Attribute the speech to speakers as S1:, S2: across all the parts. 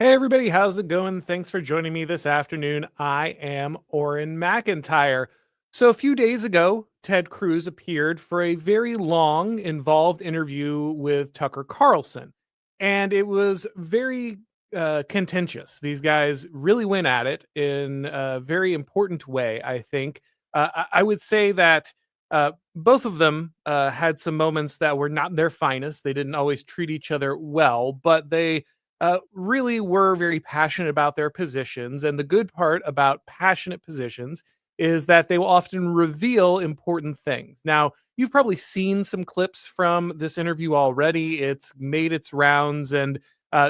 S1: Hey everybody, how's it going? Thanks for joining me this afternoon. I am Auron MacIntyre. So a few days ago, Ted Cruz appeared for a very long, involved interview with Tucker Carlson, and it was very contentious. These guys really went at it in a very important way, I think. I would say that both of them had some moments that were not their finest. They didn't always treat each other well, but they really were very passionate about their positions. And the good part about passionate positions is that they will often reveal important things. Now, you've probably seen some clips from this interview already. It's made its rounds, and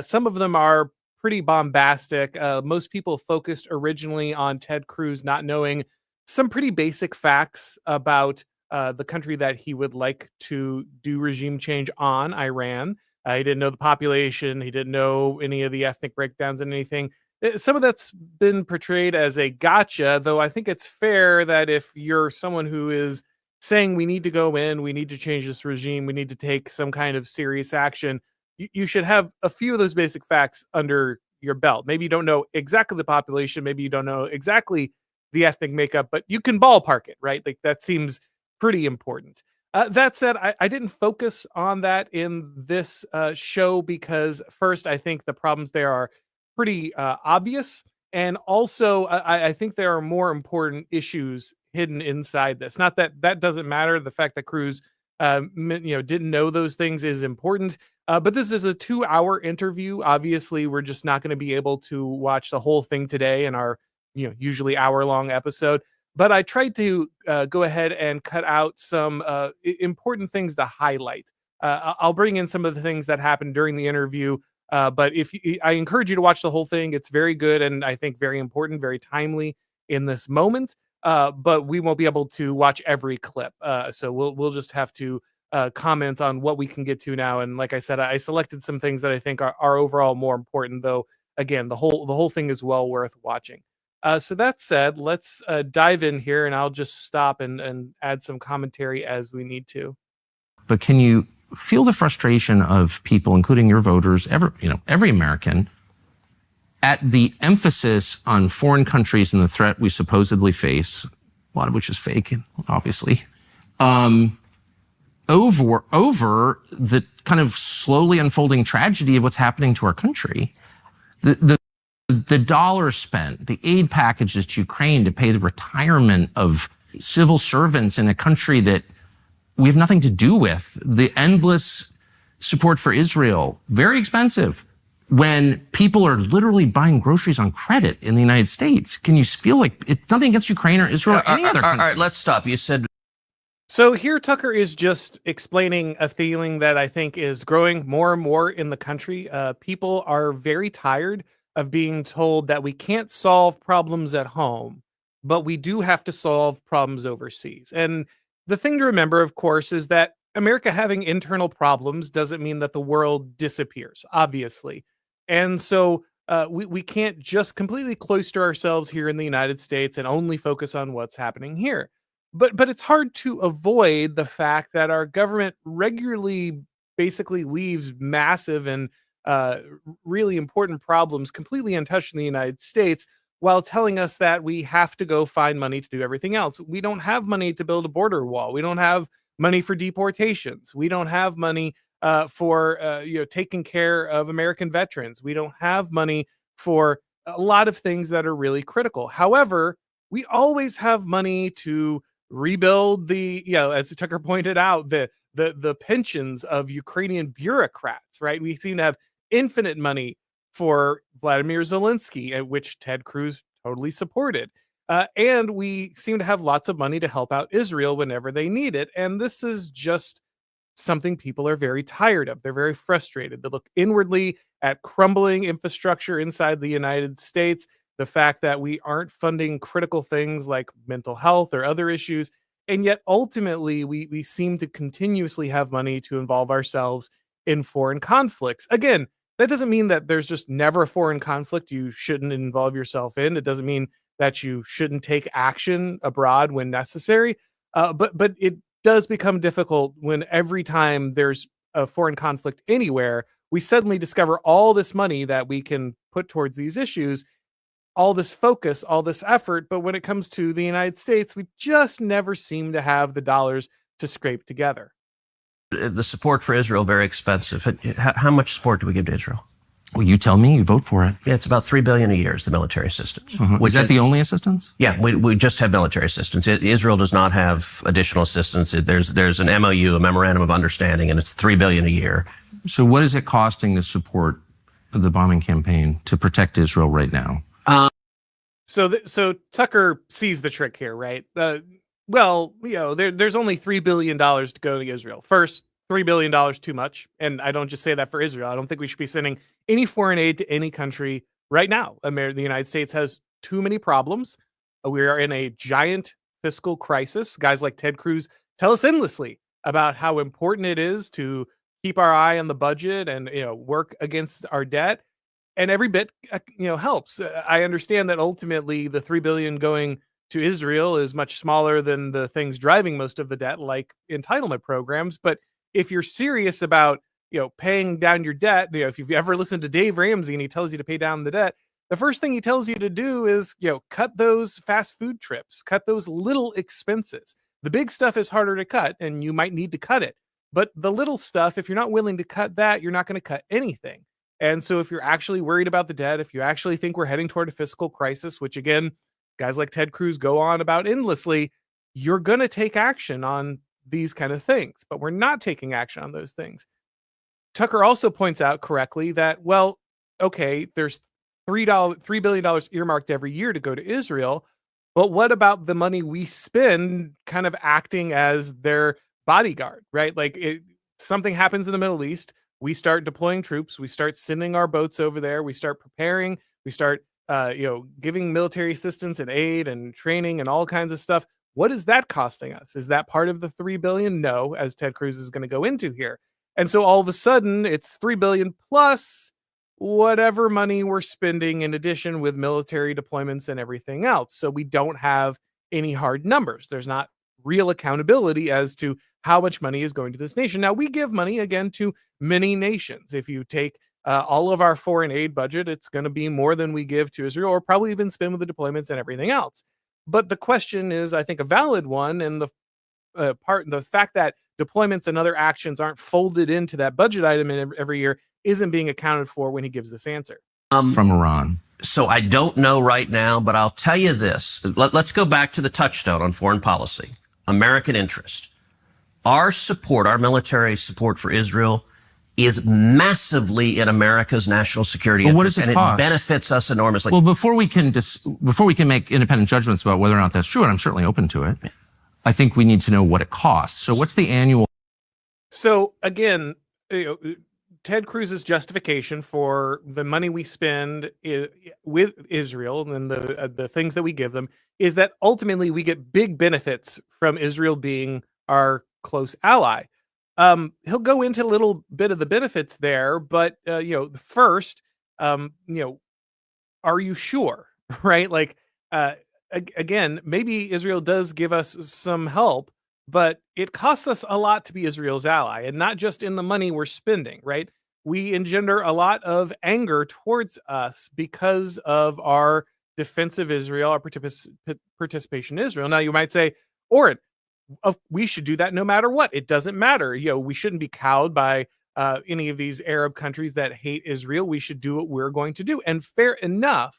S1: some of them are pretty bombastic. Most people focused originally on Ted Cruz not knowing some pretty basic facts about the country that he would like to do regime change on, Iran. He didn't know the population. He didn't know any of the ethnic breakdowns and anything. Some of that's been portrayed as a gotcha, though I think it's fair that if you're someone who is saying we need to go in, we need to change this regime, we need to take some kind of serious action, you should have a few of those basic facts under your belt. Maybe you don't know exactly the population, maybe you don't know exactly the ethnic makeup, but you can ballpark it, right? Like that seems pretty important. That said, I didn't focus on that in this show because, first, I think the problems there are pretty obvious, and also I think there are more important issues hidden inside this. Not that that doesn't matter. The fact that Cruz, didn't know those things is important. But this is a 2-hour interview. Obviously, we're just not going to be able to watch the whole thing today in our usually hour-long episode. But I tried to go ahead and cut out some important things to highlight. I'll bring in some of the things that happened during the interview. But I encourage you to watch the whole thing. It's very good and I think very important, very timely in this moment. But we won't be able to watch every clip. So we'll just have to comment on what we can get to now. And like I said, I selected some things that I think are overall more important. Though again, the whole thing is well worth watching. So that said, let's dive in here, and I'll just stop and add some commentary as we need to.
S2: But can you feel the frustration of people, including your voters, every American, at the emphasis on foreign countries and the threat we supposedly face, a lot of which is fake, obviously, over the kind of slowly unfolding tragedy of what's happening to our country? The dollars spent, the aid packages to Ukraine to pay the retirement of civil servants in a country that we have nothing to do with, the endless support for Israel, very expensive, when people are literally buying groceries on credit in the United States. Can you feel like it's nothing against Ukraine or Israel or any other country?
S3: All right, let's stop. You said...
S1: So here Tucker is just explaining a feeling that I think is growing more and more in the country. People are very tired of being told that we can't solve problems at home, but we do have to solve problems overseas. And the thing to remember, of course, is that America having internal problems doesn't mean that the world disappears, obviously. And so we can't just completely cloister ourselves here in the United States and only focus on what's happening here. But it's hard to avoid the fact that our government regularly basically leaves massive and really important problems completely untouched in the United States while telling us that we have to go find money to do everything else. We don't have money to build a border wall. We don't have money for deportations. We don't have money for taking care of American veterans. We don't have money for a lot of things that are really critical. However, we always have money to rebuild as Tucker pointed out, the pensions of Ukrainian bureaucrats, right? We seem to have infinite money for Vladimir Zelensky, which Ted Cruz totally supported. And we seem to have lots of money to help out Israel whenever they need it. And this is just something people are very tired of. They're very frustrated. They look inwardly at crumbling infrastructure inside the United States, the fact that we aren't funding critical things like mental health or other issues. And yet ultimately we seem to continuously have money to involve ourselves in foreign conflicts. Again, that doesn't mean that there's just never a foreign conflict you shouldn't involve yourself in. It doesn't mean that you shouldn't take action abroad when necessary. But it does become difficult when every time there's a foreign conflict anywhere, we suddenly discover all this money that we can put towards these issues, all this focus, all this effort. But when it comes to the United States, we just never seem to have the dollars to scrape together.
S3: The support for Israel, very expensive. How much support do we give to Israel?
S2: Well, you tell me. You vote for it.
S3: Yeah, it's about $3 billion a year is the military assistance.
S2: Is that the only assistance?
S3: Yeah, we just have military assistance. Israel does not have additional assistance. There's an MOU, a memorandum of understanding, and it's $3 billion a year.
S2: So what is it costing to support the bombing campaign to protect Israel right now?
S1: So Tucker sees the trick here, right? Well, there's only $3 billion to go to Israel. First, $3 billion too much. And I don't just say that for Israel. I don't think we should be sending any foreign aid to any country right now. The United States has too many problems. We are in a giant fiscal crisis. Guys like Ted Cruz tell us endlessly about how important it is to keep our eye on the budget and work against our debt. And every bit helps. I understand that ultimately the $3 billion going to Israel is much smaller than the things driving most of the debt, like entitlement programs. But if you're serious about paying down your debt, if you've ever listened to Dave Ramsey and he tells you to pay down the debt, the first thing he tells you to do is cut those fast food trips, cut those little expenses. The big stuff is harder to cut, and you might need to cut it. But the little stuff, if you're not willing to cut that, you're not going to cut anything. And so if you're actually worried about the debt, if you actually think we're heading toward a fiscal crisis, which again, guys like Ted Cruz go on about endlessly, you're going to take action on these kind of things. But we're not taking action on those things. Tucker also points out correctly that, well, okay, there's $3 billion earmarked every year to go to Israel. But what about the money we spend kind of acting as their bodyguard, right? Like something happens in the Middle East. We start deploying troops. We start sending our boats over there. We start preparing. We start, giving military assistance and aid and training and all kinds of stuff. What is that costing us? Is that part of the $3 billion? No, as Ted Cruz is going to go into here. And so all of a sudden, it's $3 billion plus whatever money we're spending in addition with military deployments and everything else. So we don't have any hard numbers. There's not real accountability as to how much money is going to this nation. Now, we give money, again, to many nations. If you take all of our foreign aid budget, it's going to be more than we give to Israel, or probably even spend with the deployments and everything else. But the question is, I think, a valid one, and the fact that deployments and other actions aren't folded into that budget item every year isn't being accounted for when he gives this answer.
S2: From Auron.
S3: So I don't know right now, but I'll tell you this. Let's go back to the touchstone on foreign policy. American interest. Our support, our military support for Israel is massively in America's national security
S2: Well, what
S3: interest,
S2: does it
S3: and
S2: cost?
S3: it benefits us enormously.
S2: Well, before we can make independent judgments about whether or not that's true, and I'm certainly open to it, I think we need to know what it costs. So what's the annual?
S1: So again, Ted Cruz's justification for the money we spend with Israel and the things that we give them is that ultimately we get big benefits from Israel being our close ally. He'll go into a little bit of the benefits there, but first, are you sure? Right? Like, again, maybe Israel does give us some help, but it costs us a lot to be Israel's ally, and not just in the money we're spending, right? We engender a lot of anger towards us because of our defense of Israel, our participation in Israel. Now, you might say, Auron, we should do that no matter what. It doesn't matter. We shouldn't be cowed by any of these Arab countries that hate Israel. We should do what we're going to do. And fair enough,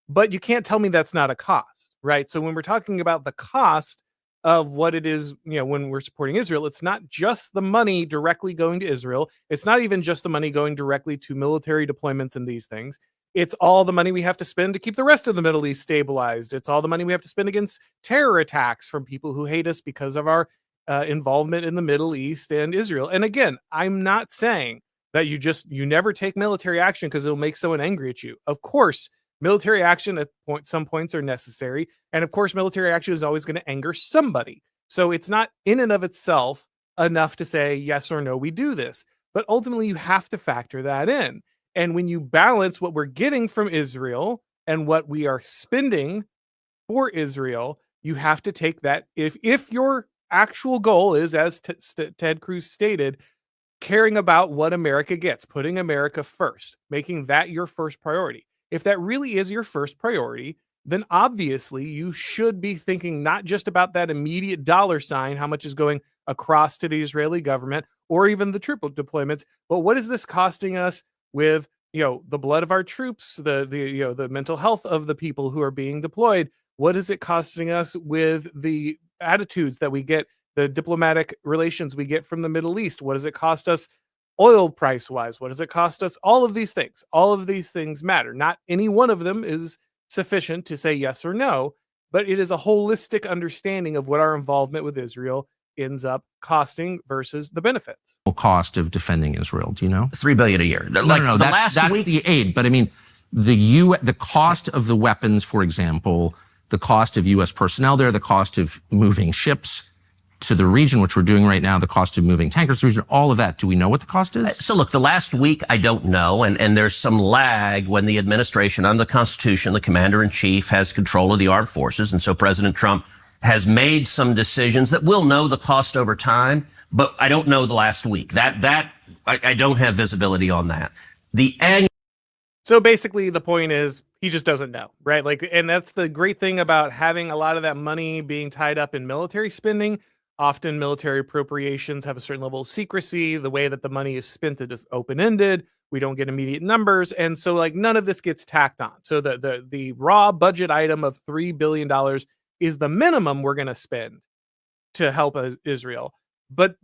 S1: but you can't tell me that's not a cost, right? So when we're talking about the cost of what it is, when we're supporting Israel, it's not just the money directly going to Israel. It's not even just the money going directly to military deployments and these things. It's all the money we have to spend to keep the rest of the Middle East stabilized. It's all the money we have to spend against terror attacks from people who hate us because of our involvement in the Middle East and Israel. And again, I'm not saying that you never take military action because it'll make someone angry at you. Of course, military action at some points are necessary. And of course, military action is always going to anger somebody. So it's not in and of itself enough to say yes or no, we do this. But ultimately, you have to factor that in. And when you balance what we're getting from Israel and what we are spending for Israel, you have to take that. If your actual goal is, as Ted Cruz stated, caring about what America gets, putting America first, making that your first priority. if that really is your first priority, then obviously you should be thinking not just about that immediate dollar sign, how much is going across to the Israeli government, or even the troop deployments, but what is this costing us with the blood of our troops, the mental health of the people who are being deployed? What is it costing us with the attitudes that we get, the diplomatic relations we get from the Middle East? What does it cost us oil price wise? What does it cost us? All of these things matter. Not any one of them is sufficient to say yes or no, but it is a holistic understanding of what our involvement with Israel ends up costing versus the benefits.
S2: Cost of defending Israel, do you know?
S3: $3 billion a year.
S2: No, that's the aid. But I mean, the cost of the weapons, for example, the cost of U.S. personnel there, the cost of moving ships to the region, which we're doing right now, the cost of moving tankers to the region, all of that. Do we know what the cost is?
S3: So look, the last week, I don't know. And there's some lag when the administration, under the Constitution, the commander-in-chief has control of the armed forces. And so President Trump has made some decisions that we'll know the cost over time, but I don't know the last week. I don't have visibility on that.
S1: So basically the point is he just doesn't know, right? And that's the great thing about having a lot of that money being tied up in military spending. Often military appropriations have a certain level of secrecy. The way that the money is spent is open-ended. We don't get immediate numbers. And so none of this gets tacked on. So the raw budget item of $3 billion is the minimum we're going to spend to help Israel. But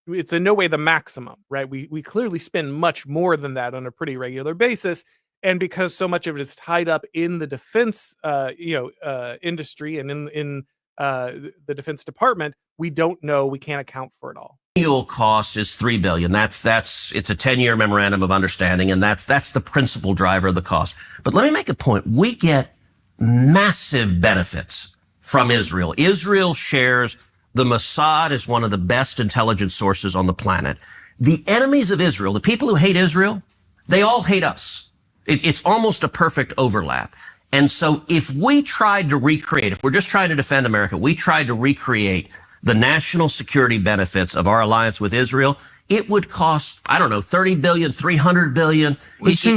S1: it's in no way the maximum, right? We clearly spend much more than that on a pretty regular basis. And because so much of it is tied up in the defense industry and in the Defense Department, we don't know, we can't account for it all.
S3: Annual cost is $3 billion. It's a 10-year memorandum of understanding, and that's the principal driver of the cost. But let me make a point. We get massive benefits from Israel. Israel shares the Mossad is one of the best intelligence sources on the planet. The enemies of Israel, the people who hate Israel, they all hate us. It's almost a perfect overlap. And so if we tried to recreate, if we're just trying to defend America, we tried to recreate the national security benefits of our alliance with Israel, it would cost, I don't know, $30 billion, $300 billion.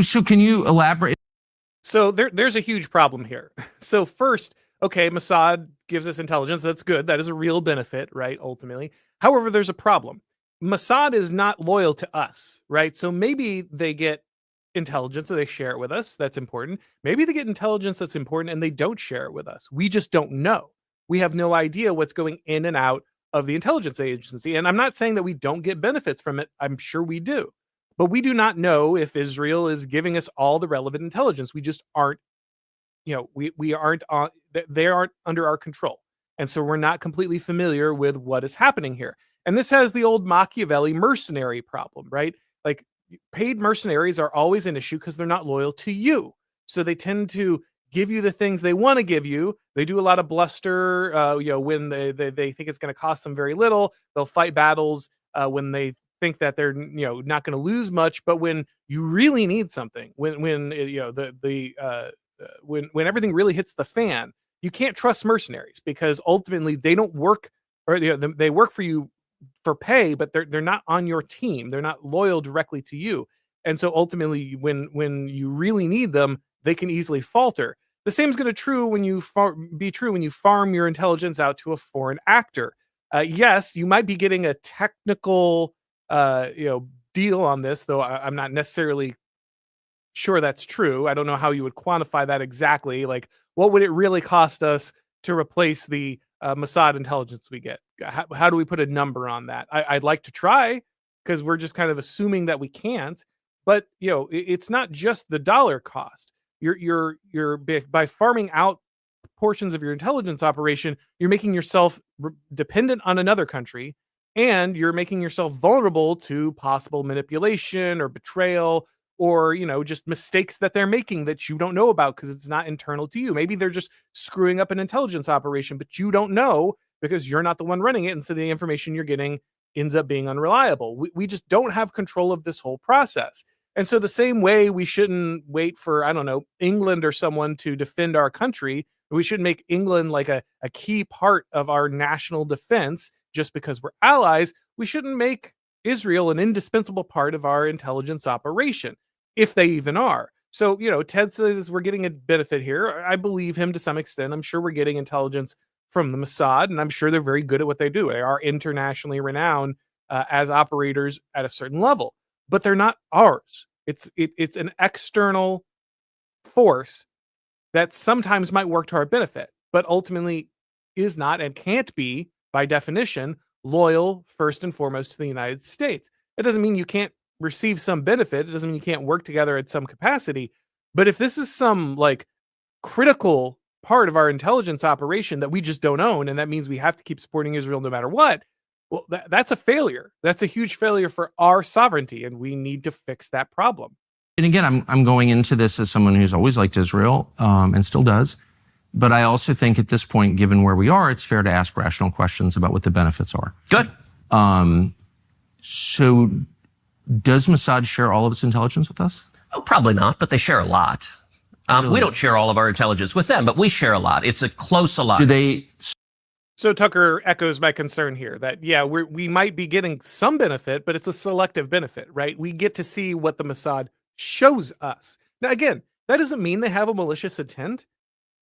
S2: So can you elaborate?
S1: So there's a huge problem here. So first, okay, Mossad gives us intelligence. That's good. That is a real benefit, right? Ultimately. However, there's a problem. Mossad is not loyal to us, right? So maybe they get intelligence and they share it with us. That's important. Maybe they get intelligence that's important and they don't share it with us. We just don't know. We have no idea what's going in and out of the intelligence agency. And I'm not saying that we don't get benefits from it. I'm sure we do. But we do not know if Israel is giving us all the relevant intelligence. We just aren't, we aren't on, they aren't under our control. And so we're not completely familiar with what is happening here. And this has the old Machiavelli mercenary problem, right? Paid mercenaries are always an issue because they're not loyal to you. So they tend to give you the things they want to give you. They do a lot of bluster, when they think it's going to cost them very little. They'll fight battles when they think that they're not going to lose much. But when you really need something, when everything really hits the fan, you can't trust mercenaries because ultimately they don't work, or they work for you for pay, but they're not on your team. They're not loyal directly to you. And so ultimately when you really need them, they can easily falter. The same is going to be true when you farm your intelligence out to a foreign actor. Yes, you might be getting a technical deal on this, though I'm not necessarily sure that's true. I don't know how you would quantify that exactly. What would it really cost us to replace the Mossad intelligence we get? How do we put a number on that? I'd like to try, because we're just kind of assuming that we can't. But it's not just the dollar cost. You're by farming out portions of your intelligence operation, you're making yourself dependent on another country, and you're making yourself vulnerable to possible manipulation or betrayal, or just mistakes that they're making that you don't know about because it's not internal to you. Maybe they're just screwing up an intelligence operation, but you don't know because you're not the one running it, and so the information you're getting ends up being unreliable. We just don't have control of this whole process. And so the same way we shouldn't wait for, I don't know, England or someone to defend our country, we shouldn't make England a key part of our national defense just because we're allies. We shouldn't make Israel an indispensable part of our intelligence operation, if they even are. So, Ted says we're getting a benefit here. I believe him to some extent. I'm sure we're getting intelligence from the Mossad, and I'm sure they're very good at what they do. They are internationally renowned as operators at a certain level, but they're not ours. It's an external force that sometimes might work to our benefit, but ultimately is not and can't be, by definition, loyal first and foremost to the United States. It doesn't mean you can't receive some benefit. It doesn't mean you can't work together at some capacity. But if this is some like critical part of our intelligence operation that we just don't own, and that means we have to keep supporting Israel no matter what, well, that's a failure. That's a huge failure for our sovereignty, and we need to fix that problem.
S2: And again, I'm going into this as someone who's always liked Israel and still does. But I also think at this point, given where we are, it's fair to ask rational questions about what the benefits are.
S3: Good.
S2: So does Mossad share all of its intelligence with us?
S3: Oh, probably not, but they share a lot.
S2: Really?
S3: We don't share all of our intelligence with them, but we share a lot. It's a close alliance.
S2: Do they?
S1: So Tucker echoes my concern here that, yeah, we might be getting some benefit, but it's a selective benefit, right? We get to see what the Mossad shows us. Now, again, that doesn't mean they have a malicious intent,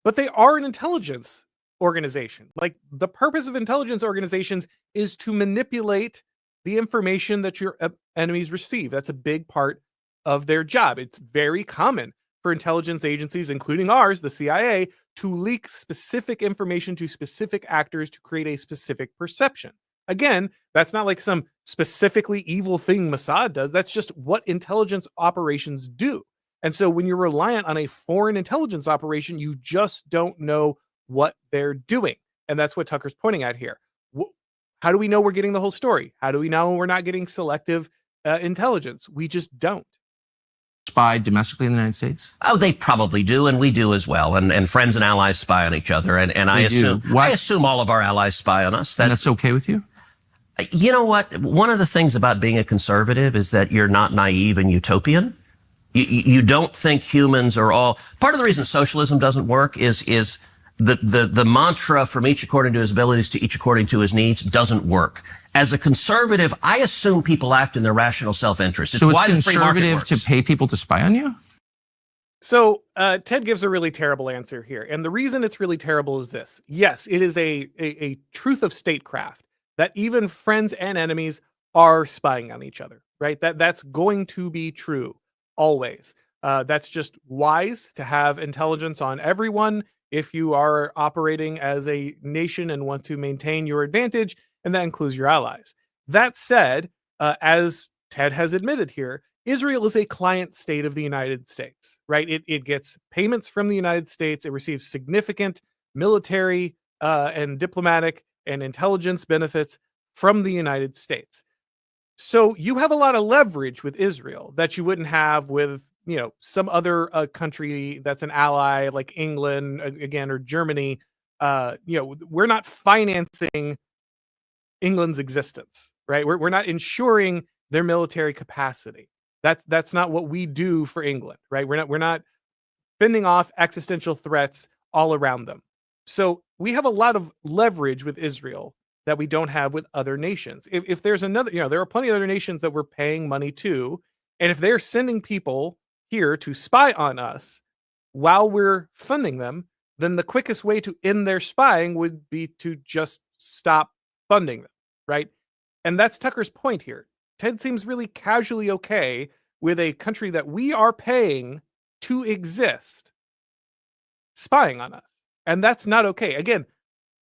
S1: but they are an intelligence organization. Like, the purpose of intelligence organizations is to manipulate the information that your enemies receive. That's a big part of their job. It's very common for intelligence agencies, including ours, the CIA, to leak specific information to specific actors to create a specific perception. Again, that's not like some specifically evil thing Mossad does. That's just what intelligence operations do. And so when you're reliant on a foreign intelligence operation, you just don't know what they're doing. And that's what Tucker's pointing at here. How do we know we're getting the whole story? How do we know we're not getting selective intelligence? We just don't.
S2: Spy domestically in the United States?
S3: Oh, they probably do, and we do as well. And friends and allies spy on each other. And I assume all of our allies spy on us.
S2: And that's okay with you?
S3: You know what? One of the things about being a conservative is that you're not naive and utopian. You don't think humans are all. Part of the reason socialism doesn't work is the mantra from each according to his abilities to each according to his needs doesn't work. As a conservative, I assume people act in their rational self-interest.
S2: So it's conservative to pay people to spy on you?
S1: So Ted gives a really terrible answer here. And the reason it's really terrible is this. Yes, it is a truth of statecraft that even friends and enemies are spying on each other, right? That's going to be true always. That's just wise to have intelligence on everyone if you are operating as a nation and want to maintain your advantage, and that includes your allies. That said, as Ted has admitted here, Israel is a client state of the United States, right? It gets payments from the United States. It receives significant military and diplomatic and intelligence benefits from the United States. So you have a lot of leverage with Israel that you wouldn't have with, some other country that's an ally like England, again, or Germany. We're not financing England's existence, right? We're not ensuring their military capacity. That's not what we do for England, right? We're not fending off existential threats all around them. So we have a lot of leverage with Israel that we don't have with other nations. If there's another, there are plenty of other nations that we're paying money to, and if they're sending people here to spy on us while we're funding them, then the quickest way to end their spying would be to just stop funding them, right? And that's Tucker's point here. Ted seems really casually okay with a country that we are paying to exist spying on us. And that's not okay. Again,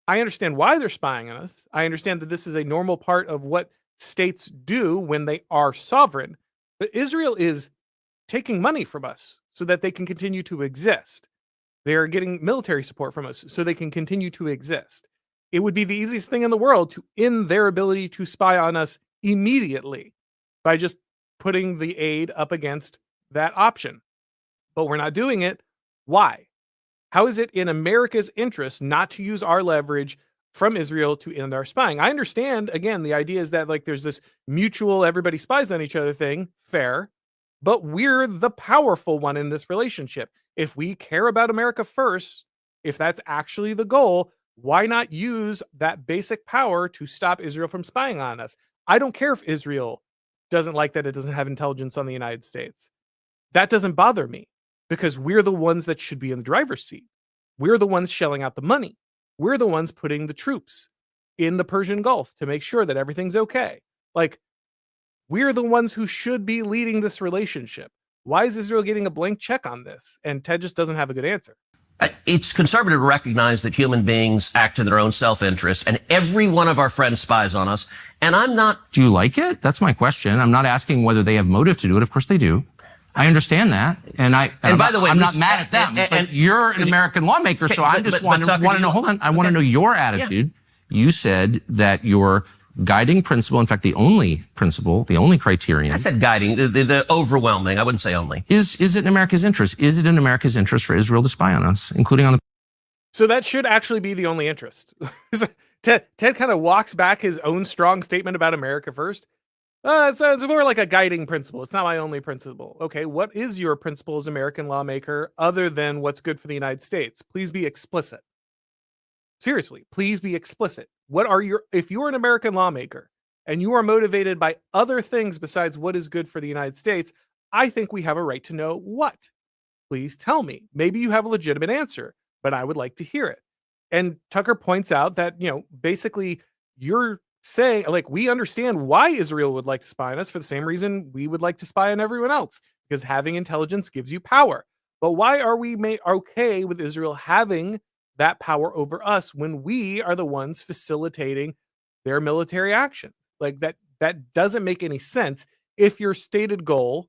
S1: I understand why they're spying on us. I understand that this is a normal part of what states do when they are sovereign. But Israel is taking money from us so that they can continue to exist. They are getting military support from us so they can continue to exist. It would be the easiest thing in the world to end their ability to spy on us immediately by just putting the aid up against that option. But we're not doing it. Why? How is it in America's interest not to use our leverage from Israel to end our spying? I understand, again, the idea is that there's this mutual everybody spies on each other thing, fair, but we're the powerful one in this relationship. If we care about America first, if that's actually the goal, why not use that basic power to stop Israel from spying on us? I don't care if Israel doesn't like that it doesn't have intelligence on the United States. That doesn't bother me. because we're the ones that should be in the driver's seat. We're the ones shelling out the money. We're the ones putting the troops in the Persian Gulf to make sure that everything's okay. Like, we're the ones who should be leading this relationship. Why is Israel getting a blank check on this? And Ted just doesn't have a good answer.
S3: It's conservative to recognize that human beings act in their own self-interest, and every one of our friends spies on us. And I'm not...
S2: Do you like it? That's my question. I'm not asking whether they have motive to do it. Of course they do. I understand that. And
S3: by the way,
S2: I'm not mad at them. But you're an American lawmaker, so I just want to know, hold on, I want to know your attitude. Yeah. You said that your guiding principle, in fact, the only principle, the only criterion.
S3: I said guiding, the overwhelming. I wouldn't say only.
S2: Is it in America's interest? Is it in America's interest for Israel to spy on us, including on the...
S1: So that should actually be the only interest. Ted kind of walks back his own strong statement about America first. It's more like a guiding principle. It's not my only principle. Okay, what is your principle as American lawmaker other than what's good for the United States? Please be explicit. Seriously, please be explicit. If you're an American lawmaker and you are motivated by other things besides what is good for the United States, I think we have a right to know what. Please tell me. Maybe you have a legitimate answer, but I would like to hear it. And Tucker points out that, basically you're saying, like, we understand why Israel would like to spy on us for the same reason we would like to spy on everyone else, because having intelligence gives you power. But why are we okay with Israel having that power over us when we are the ones facilitating their military action? Like, that doesn't make any sense if your stated goal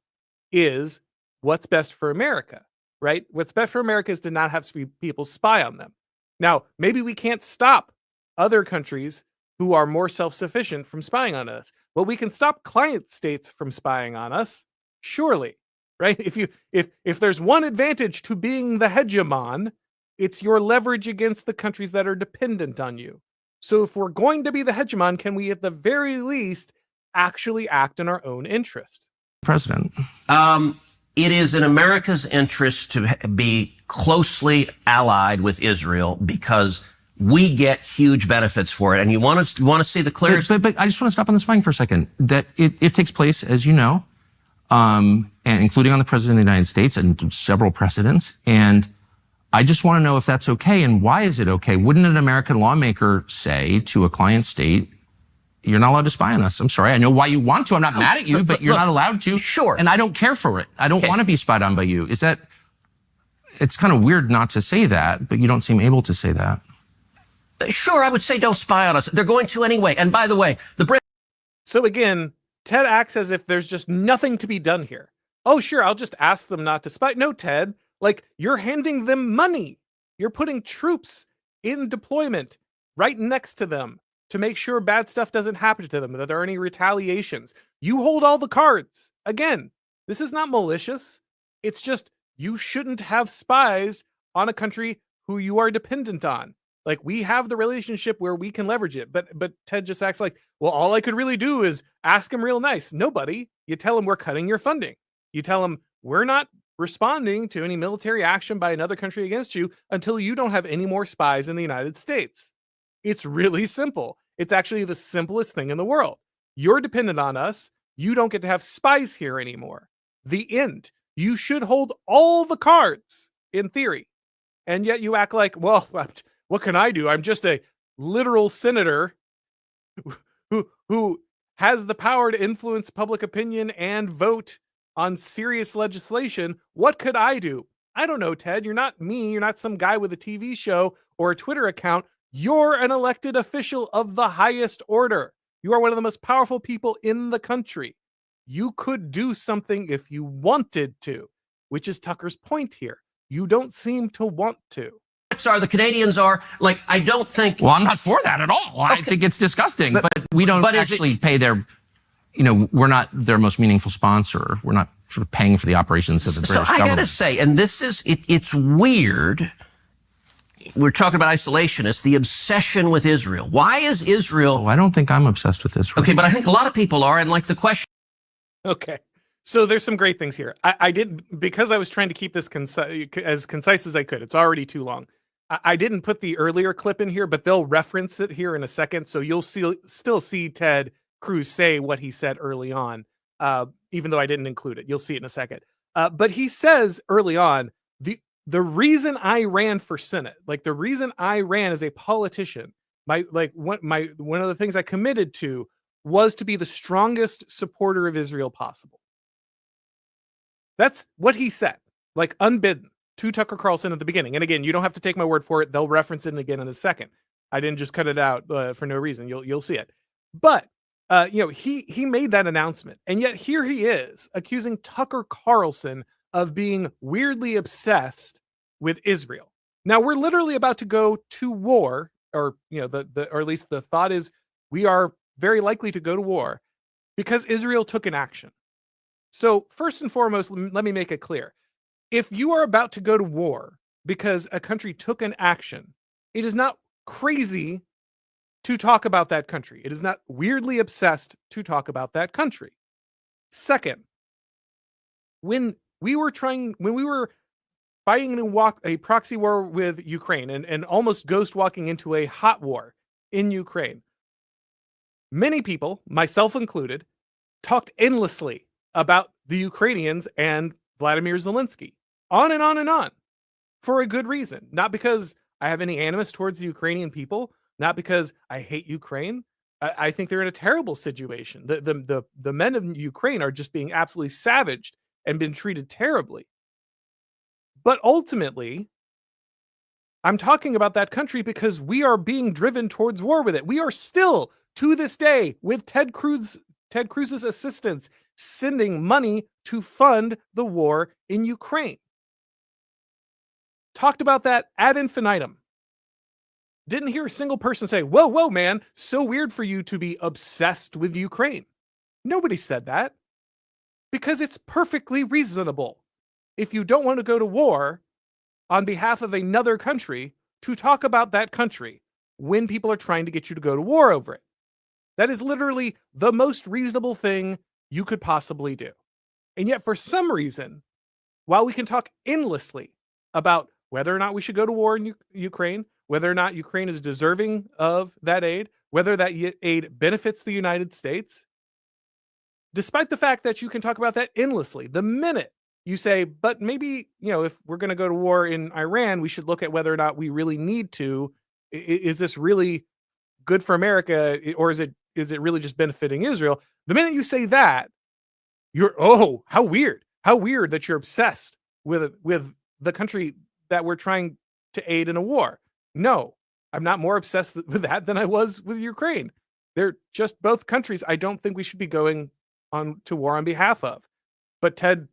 S1: is what's best for America, right? What's best for America is to not have people spy on them. Now, maybe we can't stop other countries who are more self-sufficient from spying on us, but we can stop client states from spying on us, surely, right? If there's one advantage to being the hegemon, it's your leverage against the countries that are dependent on you. So if we're going to be the hegemon, can we at the very least actually act in our own interest?
S2: President.
S3: It is in America's interest to be closely allied with Israel because we get huge benefits for it. And you want to see the clearest...
S2: But I just want to stop on the spying for a second. That it takes place, as you know, and including on the President of the United States and several precedents. And I just want to know if that's okay, and why is it okay? Wouldn't an American lawmaker say to a client state, you're not allowed to spy on us? I'm sorry. I know why you want to. I'm not mad at you, but you're not allowed to.
S3: Sure.
S2: And I don't care for it. I don't want to be spied on by you. It's kind of weird not to say that, but you don't seem able to say that.
S3: Sure, I would say don't spy on us. They're going to anyway. And by the way,
S1: So again, Ted acts as if there's just nothing to be done here. Oh, sure, I'll just ask them not to spy. No, Ted, like, you're handing them money. You're putting troops in deployment right next to them to make sure bad stuff doesn't happen to them, that there are any retaliations. You hold all the cards. Again, this is not malicious. It's just you shouldn't have spies on a country who you are dependent on. Like, we have the relationship where we can leverage it. But Ted just acts like, well, all I could really do is ask him real nice. Nobody. You tell him we're cutting your funding. You tell him we're not responding to any military action by another country against you until you don't have any more spies in the United States. It's really simple. It's actually the simplest thing in the world. You're dependent on us. You don't get to have spies here anymore. The end. You should hold all the cards in theory. And yet you act like, well, what can I do? I'm just a literal senator who has the power to influence public opinion and vote on serious legislation. What could I do? I don't know, Ted. You're not me. You're not some guy with a TV show or a Twitter account. You're an elected official of the highest order. You are one of the most powerful people in the country. You could do something if you wanted to, which is Tucker's point here. You don't seem to want to.
S3: The Canadians are, like, I don't think...
S2: Well, I'm not for that at all. Okay. I think it's disgusting, but we don't actually pay their... we're not their most meaningful sponsor. We're not sort of paying for the operations of the British government.
S3: So I gotta say, and this is, it's weird. We're talking about isolationists, the obsession with Israel. Why is Israel...
S2: Oh, I don't think I'm obsessed with Israel.
S3: Okay, but I think a lot of people are, and like the question...
S1: Okay. So there's some great things here. I did, because I was trying to keep this as concise as I could. It's already too long. I didn't put the earlier clip in here, but they'll reference it here in a second. So you'll still see Ted Cruz say what he said early on, even though I didn't include it. You'll see it in a second. But he says early on, the reason I ran for Senate, like the reason I ran as a politician, one of the things I committed to was to be the strongest supporter of Israel possible. That's what he said, like unbidden to Tucker Carlson at the beginning. And again, you don't have to take my word for it. They'll reference it again in a second. I didn't just cut it out for no reason. You'll see it. But he made that announcement, and yet here he is accusing Tucker Carlson of being weirdly obsessed with Israel. Now we're literally about to go to war, or or at least the thought is we are very likely to go to war because Israel took an action. So first and foremost, let me make it clear. If you are about to go to war because a country took an action, it is not crazy to talk about that country. It is not weirdly obsessed to talk about that country. Second, when we were fighting a proxy war with Ukraine and almost ghost walking into a hot war in Ukraine, many people, myself included, talked endlessly about the Ukrainians and Vladimir Zelensky, on and on and on, for a good reason. Not because I have any animus towards the Ukrainian people, not because I hate Ukraine. I think they're in a terrible situation. The men of Ukraine are just being absolutely savaged and been treated terribly. But ultimately, I'm talking about that country because we are being driven towards war with it. We are still, to this day, with Ted Cruz's assistance, sending money to fund the war in Ukraine. Talked about that ad infinitum. Didn't hear a single person say, whoa, man, so weird for you to be obsessed with Ukraine. Nobody said that. Because it's perfectly reasonable. If you don't want to go to war on behalf of another country, to talk about that country when people are trying to get you to go to war over it. That is literally the most reasonable thing you could possibly do. And yet, for some reason, while we can talk endlessly about whether or not we should go to war in Ukraine, whether or not Ukraine is deserving of that aid, whether that aid benefits the United States, despite the fact that you can talk about that endlessly, the minute you say, but maybe, if we're going to go to war in Iran, we should look at whether or not we really need to. Is this really good for America, or is it really just benefiting Israel? The minute you say that, how weird that you're obsessed with the country that we're trying to aid in a war. No, I'm not more obsessed with that than I was with Ukraine. They're just both countries I don't think we should be going on to war on behalf of. But Ted,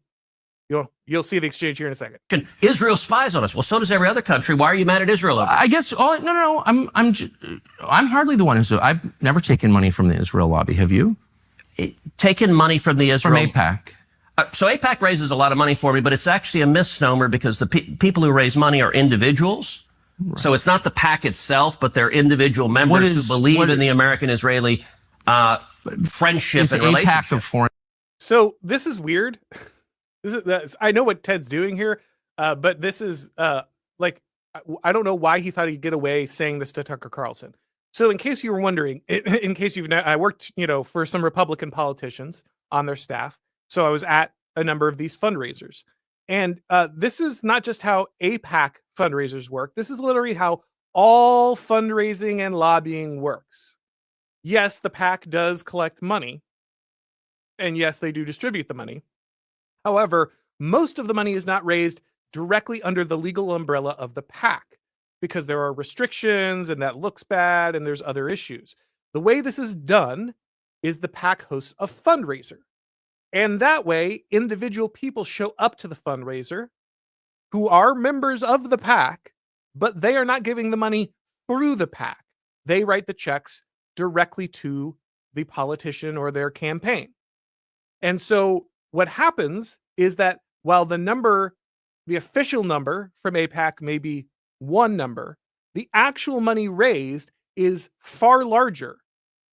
S1: you'll see the exchange here in a second.
S3: Israel spies on us. Well, so does every other country. Why are you mad at Israel?
S2: I guess. No. I'm hardly the one I've never taken money from the Israel lobby. Have you?
S3: Taken money from the Israel
S2: from AIPAC?
S3: So AIPAC raises a lot of money for me, but it's actually a misnomer because the people who raise money are individuals. Right. So it's not the PAC itself, but they're individual members who believe in the American-Israeli friendship and relationship.
S2: Of foreign.
S1: So this is weird. I know what Ted's doing here, but this is I don't know why he thought he'd get away saying this to Tucker Carlson. So in case you were wondering, I worked, for some Republican politicians on their staff. So I was at a number of these fundraisers. And this is not just how AIPAC fundraisers work. This is literally how all fundraising and lobbying works. Yes, the PAC does collect money. And yes, they do distribute the money. However, most of the money is not raised directly under the legal umbrella of the PAC because there are restrictions and that looks bad and there's other issues. The way this is done is the PAC hosts a fundraiser. And that way, individual people show up to the fundraiser who are members of the PAC, but they are not giving the money through the PAC. They write the checks directly to the politician or their campaign. And so what happens is that while the official number from AIPAC may be one number, the actual money raised is far larger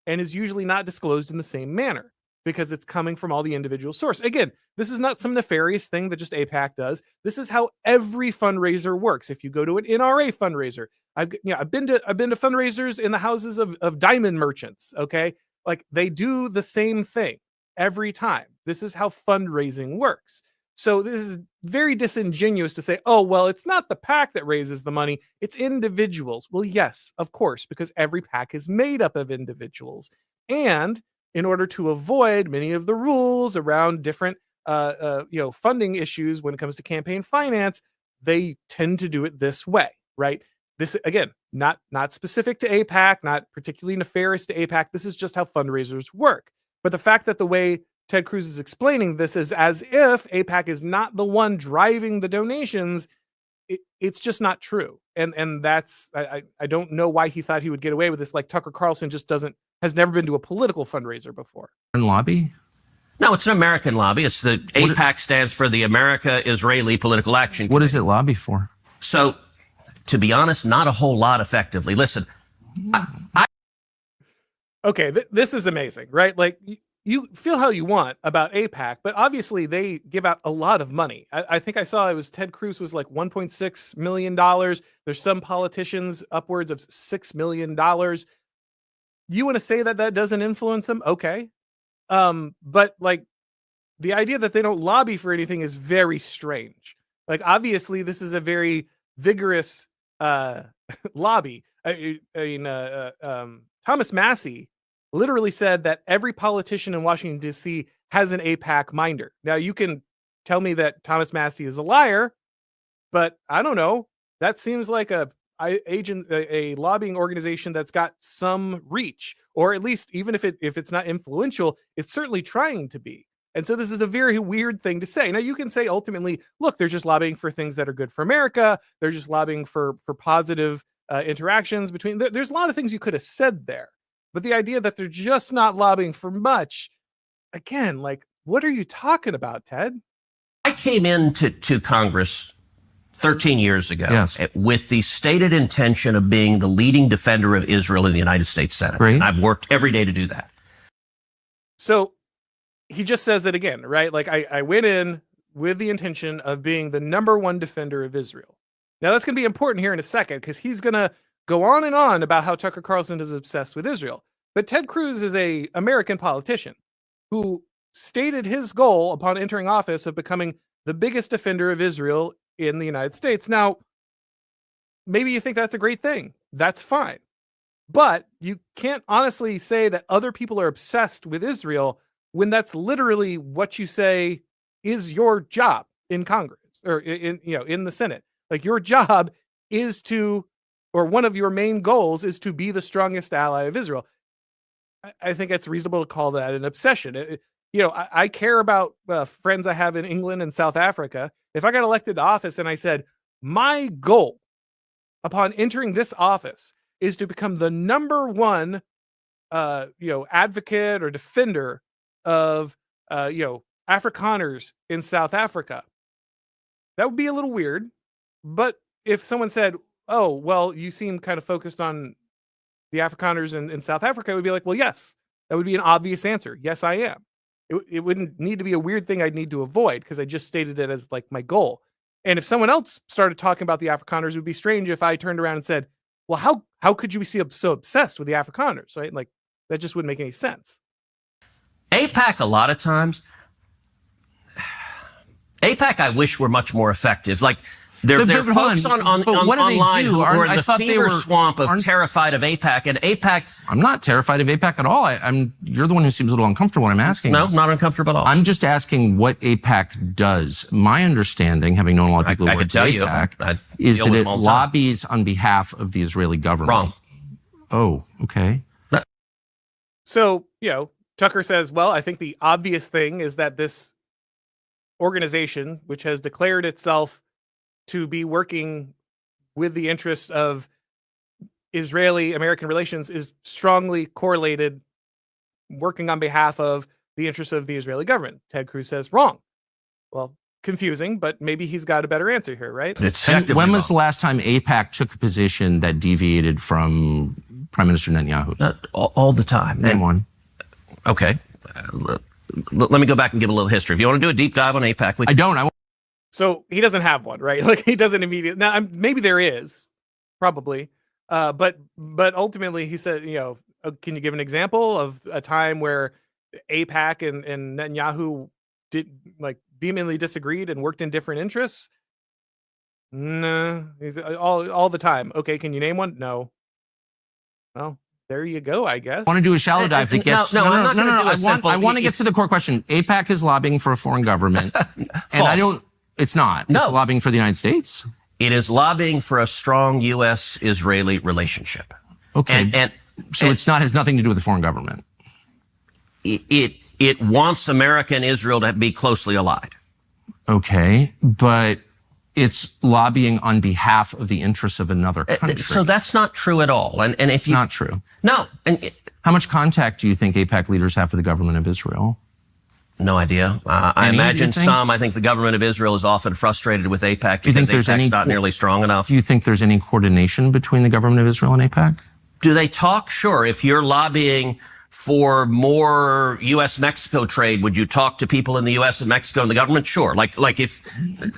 S1: and is usually not disclosed in the same manner because it's coming from all the individual source. Again, this is not some nefarious thing that just AIPAC does. This is how every fundraiser works. If you go to an NRA fundraiser, I've been to fundraisers in the houses of diamond merchants. Okay, like they do the same thing every time. This is how fundraising works. So this is very disingenuous to say, oh, well, it's not the PAC that raises the money, it's individuals. Well, yes, of course, because every PAC is made up of individuals. And in order to avoid many of the rules around different funding issues when it comes to campaign finance, they tend to do it this way, right? This, again, not specific to AIPAC, not particularly nefarious to AIPAC. This is just how fundraisers work. But the fact that the way Ted Cruz is explaining this is as if AIPAC is not the one driving the donations, it's just not true. And that's, I don't know why he thought he would get away with this. Like Tucker Carlson just has never been to a political fundraiser before.
S2: Lobby?
S3: No, it's an American lobby. It's the AIPAC stands for the America-Israeli Political Action Committee.
S2: What does it lobby for?
S3: So, to be honest, not a whole lot effectively. Listen,
S1: okay, this is amazing, right? Like, you feel how you want about AIPAC, but obviously they give out a lot of money. I think I saw it was Ted Cruz was like $1.6 million. There's some politicians upwards of $6 million. You want to say that doesn't influence them? Okay. But like the idea that they don't lobby for anything is very strange. Like, obviously this is a very vigorous lobby. Thomas Massey literally said that every politician in Washington, D.C. has an AIPAC minder. Now, you can tell me that Thomas Massey is a liar, but I don't know. That seems like a lobbying organization that's got some reach, or at least even if it's not influential, it's certainly trying to be. And so this is a very weird thing to say. Now, you can say ultimately, look, they're just lobbying for things that are good for America. They're just lobbying for positive interactions between. There's a lot of things you could have said there. But the idea that they're just not lobbying for much, again, like, what are you talking about, Ted?
S3: I came into Congress 13 years ago with the stated intention of being the leading defender of Israel in the United States Senate.
S2: Great.
S3: And I've worked every day to do that.
S1: So he just says it again, right? Like, I went in with the intention of being the number one defender of Israel. Now, that's going to be important here in a second, because he's going to go on and on about how Tucker Carlson is obsessed with Israel. But Ted Cruz is an American politician who stated his goal upon entering office of becoming the biggest defender of Israel in the United States. Now, maybe you think that's a great thing. That's fine. But you can't honestly say that other people are obsessed with Israel when that's literally what you say is your job in Congress or in the Senate. Like, your job is to, or one of your main goals is to be the strongest ally of Israel. I think it's reasonable to call that an obsession. I care about friends I have in England and South Africa. If I got elected to office and I said, my goal upon entering this office is to become the number one, advocate or defender of, Afrikaners in South Africa, that would be a little weird. But if someone said, oh, well, you seem kind of focused on the Afrikaners in South Africa, it would be like, well, yes, that would be an obvious answer. Yes, I am. It wouldn't need to be a weird thing I'd need to avoid, because I just stated it as like my goal. And if someone else started talking about the Afrikaners, it would be strange if I turned around and said, well, how could you be so obsessed with the Afrikaners, right? Like, that just wouldn't make any sense.
S3: AIPAC, a lot of times, AIPAC, I wish were much more effective. Like, there are folks online who are in the fever swamp of terrified of AIPAC, and AIPAC.
S2: I'm not terrified of AIPAC at all. You're the one who seems a little uncomfortable when I'm asking.
S3: No, not uncomfortable at all.
S2: I'm just asking what AIPAC does. My understanding, having known a lot of people who work at AIPAC, is that it lobbies on behalf of the Israeli government.
S3: Wrong.
S2: Oh, okay.
S1: So, Tucker says, well, I think the obvious thing is that this organization, which has declared itself to be working with the interests of Israeli-American relations, is strongly correlated, working on behalf of the interests of the Israeli government. Ted Cruz says wrong. Well, confusing, but maybe he's got a better answer here, right?
S2: When was the last time AIPAC took a position that deviated from Prime Minister Netanyahu?
S3: All the time.
S2: Name one.
S3: Okay. Let me go back and give a little history. If you want to do a deep dive on AIPAC,
S2: I don't.
S1: So he doesn't have one, right? Like, he doesn't immediately. Now, maybe there is, probably, but ultimately he said, can you give an example of a time where AIPAC and Netanyahu vehemently disagreed and worked in different interests? No, he's all the time. Okay, can you name one? No. Well, there you go, I guess.
S2: I want to do a shallow dive that gets
S3: no, I'm not gonna do a simple-
S2: I want to get to the core question. AIPAC is lobbying for a foreign government, and I don't. It's not.
S3: No.
S2: It's lobbying for the United States.
S3: It is lobbying for a strong U.S.-Israeli relationship.
S2: Okay,
S3: and
S2: it's not has nothing to do with the foreign government.
S3: It wants America and Israel to be closely allied.
S2: Okay, but it's lobbying on behalf of the interests of another country.
S3: So that's not true at all. And if
S2: it's not true.
S3: No.
S2: How much contact do you think AIPAC leaders have with the government of Israel?
S3: No idea. I imagine some. I think the government of Israel is often frustrated with AIPAC because AIPAC's not nearly strong enough.
S2: Do you think there's any coordination between the government of Israel and AIPAC?
S3: Do they talk? Sure. If you're lobbying for more U.S.-Mexico trade, would you talk to people in the U.S. and Mexico and the government? Sure. Like if.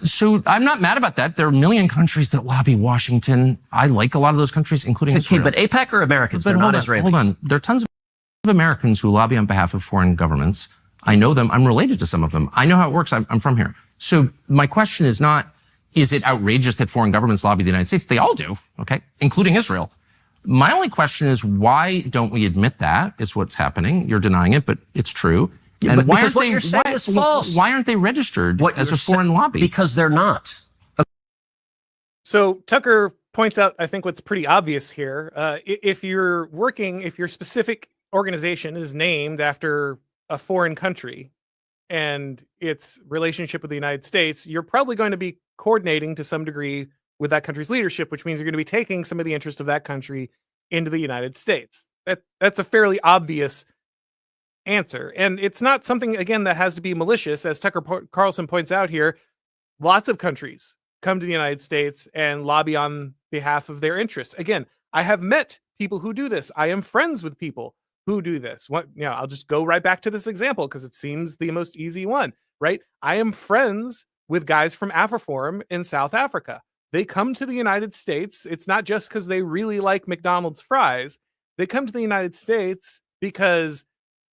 S2: So I'm not mad about that. There are a million countries that lobby Washington. I like a lot of those countries, including Israel.
S3: But AIPAC are Americans. They're not Israelis.
S2: Hold on. There are tons of Americans who lobby on behalf of foreign governments. I know them. I'm related to some of them. I know how it works. I'm from here. So my question is not, is it outrageous that foreign governments lobby the United States? They all do, okay, including Israel. My only question is, why don't we admit that is what's happening? You're denying it, but it's true.
S3: Yeah, and why aren't they? You're saying is false.
S2: Why aren't they registered as a foreign lobby?
S3: Because they're not.
S1: So Tucker points out, I think, what's pretty obvious here. If your specific organization is named after a foreign country and its relationship with the United States, you're probably going to be coordinating to some degree with that country's leadership, which means you're going to be taking some of the interest of that country into the United States. That's a fairly obvious answer. And it's not something, again, that has to be malicious. As Tucker Carlson points out here, lots of countries come to the United States and lobby on behalf of their interests. Again, I have met people who do this. I am friends with people who do this. I'll just go right back to this example because it seems the most easy one, right? I am friends with guys from AfriForum in South Africa. They come to the United States. It's not just because they really like McDonald's fries. They come to the United States because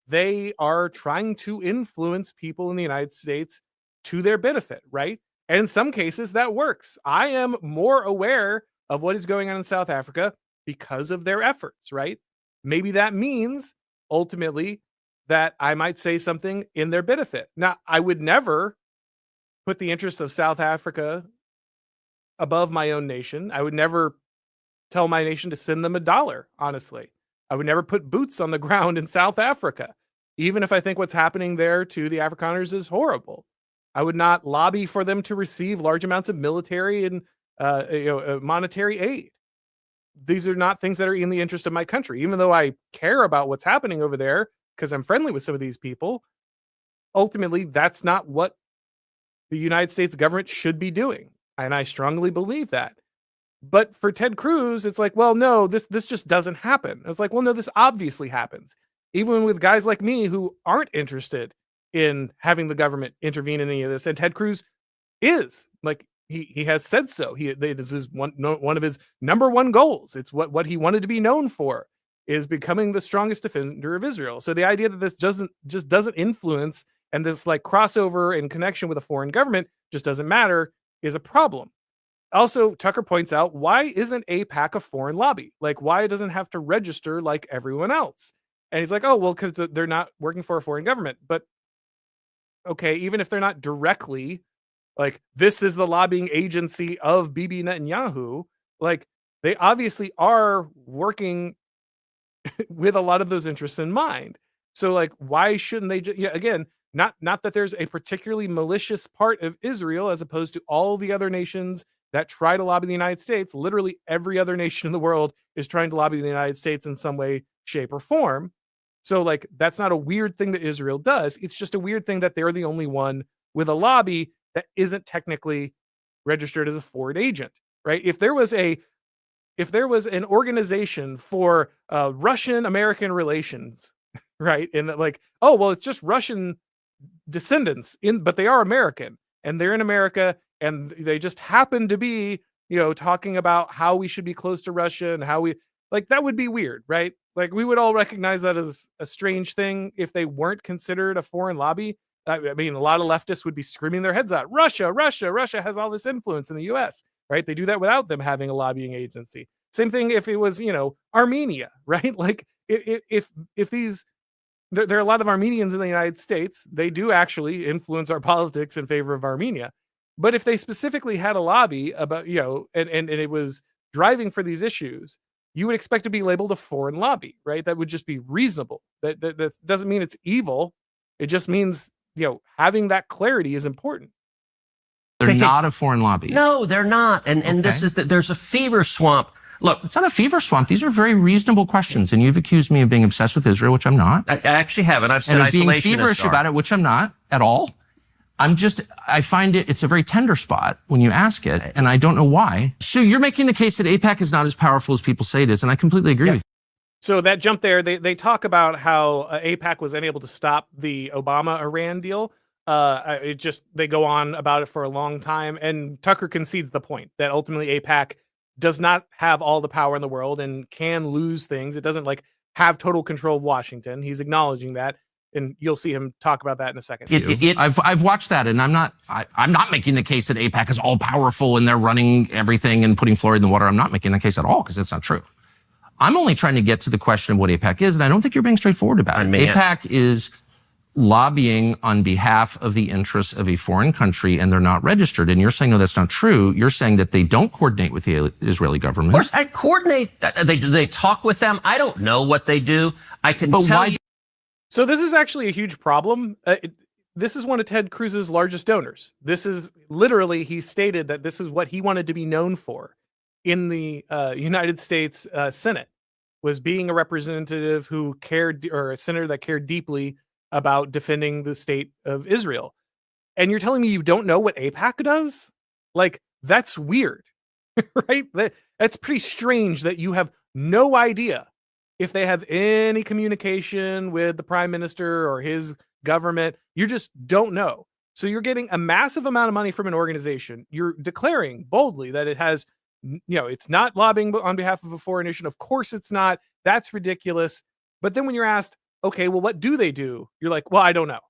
S1: they are trying to influence people in the United States to their benefit, right? And in some cases that works. I am more aware of what is going on in South Africa because of their efforts, right? Maybe that means ultimately that I might say something in their benefit. Now, I would never put the interest of South Africa above my own nation. I would never tell my nation to send them $1, honestly. I would never put boots on the ground in South Africa, even if I think what's happening there to the Afrikaners is horrible. I would not lobby for them to receive large amounts of military and monetary aid. These are not things that are in the interest of my country, even though I care about what's happening over there because I'm friendly with some of these people. Ultimately, that's not what the United States government should be doing. And I strongly believe that. But for Ted Cruz, it's like, well, no, this just doesn't happen. It's like, well, no, this obviously happens. Even with guys like me who aren't interested in having the government intervene in any of this. And Ted Cruz is. Like, he has said so. This is one of his number one goals. It's what he wanted to be known for, is becoming the strongest defender of Israel. So the idea that this doesn't influence, and this like crossover and connection with a foreign government just doesn't matter, is a problem. Also, Tucker points out, why isn't AIPAC a foreign lobby? Like, why it doesn't have to register like everyone else? And he's like, oh, well, because they're not working for a foreign government. But okay, even if they're not directly, like, this is the lobbying agency of Bibi Netanyahu, like, they obviously are working with a lot of those interests in mind. So, like, why shouldn't they again, not that there's a particularly malicious part of Israel as opposed to all the other nations that try to lobby the United States. Literally every other nation in the world is trying to lobby the United States in some way, shape, or form. So, like, that's not a weird thing that Israel does. It's just a weird thing that they're the only one with a lobby that isn't technically registered as a foreign agent, right? If there was an organization for Russian-American relations, right? And that, like, oh, well, it's just Russian descendants but they are American and they're in America and they just happen to be, talking about how we should be close to Russia and how we, like, that would be weird, right? Like, we would all recognize that as a strange thing if they weren't considered a foreign lobby. I mean, a lot of leftists would be screaming their heads out, Russia, Russia, Russia has all this influence in the US, right? They do that without them having a lobbying agency. Same thing if it was, Armenia, right? Like if these, there are a lot of Armenians in the United States. They do actually influence our politics in favor of Armenia. But if they specifically had a lobby about, and it was driving for these issues, you would expect to be labeled a foreign lobby, right? That would just be reasonable. That doesn't mean it's evil. It just means, having that clarity is important.
S2: They're not a foreign lobby.
S3: No, they're not. And this is that there's a fever swamp. Look,
S2: it's not a fever swamp. These are very reasonable questions. And you've accused me of being obsessed with Israel, which I'm not.
S3: I actually haven't. I've said
S2: and being
S3: isolationist
S2: feverish about it, which I'm not at all. I find it's a very tender spot when you ask it, and I don't know why. So you're making the case that AIPAC is not as powerful as people say it is, and I completely agree with you.
S1: So that jump there, they talk about how AIPAC was unable to stop the Obama-Iran deal. They go on about it for a long time, and Tucker concedes the point that ultimately AIPAC does not have all the power in the world and can lose things. It doesn't have total control of Washington. He's acknowledging that. And you'll see him talk about that in a second.
S2: I've watched that, and I'm not making the case that AIPAC is all powerful and they're running everything and putting fluoride in the water. I'm not making that case at all because that's not true. I'm only trying to get to the question of what AIPAC is, and I don't think you're being straightforward about it. AIPAC is lobbying on behalf of the interests of a foreign country, and they're not registered. And you're saying, no, that's not true. You're saying that they don't coordinate with the Israeli government.
S3: Of course, I coordinate. They talk with them. I don't know what they do. I can tell you.
S1: So this is actually a huge problem. This is one of Ted Cruz's largest donors. This is literally, he stated that this is what he wanted to be known for in the United States Senate, was being a representative who cared, or a senator that cared deeply about defending the state of Israel. And you're telling me you don't know what AIPAC does? That's weird, right? That's pretty strange that you have no idea if they have any communication with the prime minister or his government. You just don't know. So you're getting a massive amount of money from an organization. You're declaring boldly that it has, it's not lobbying on behalf of a foreign nation. Of course it's not. That's ridiculous. But then when you're asked, okay, well, what do they do? You're like, well, I don't know.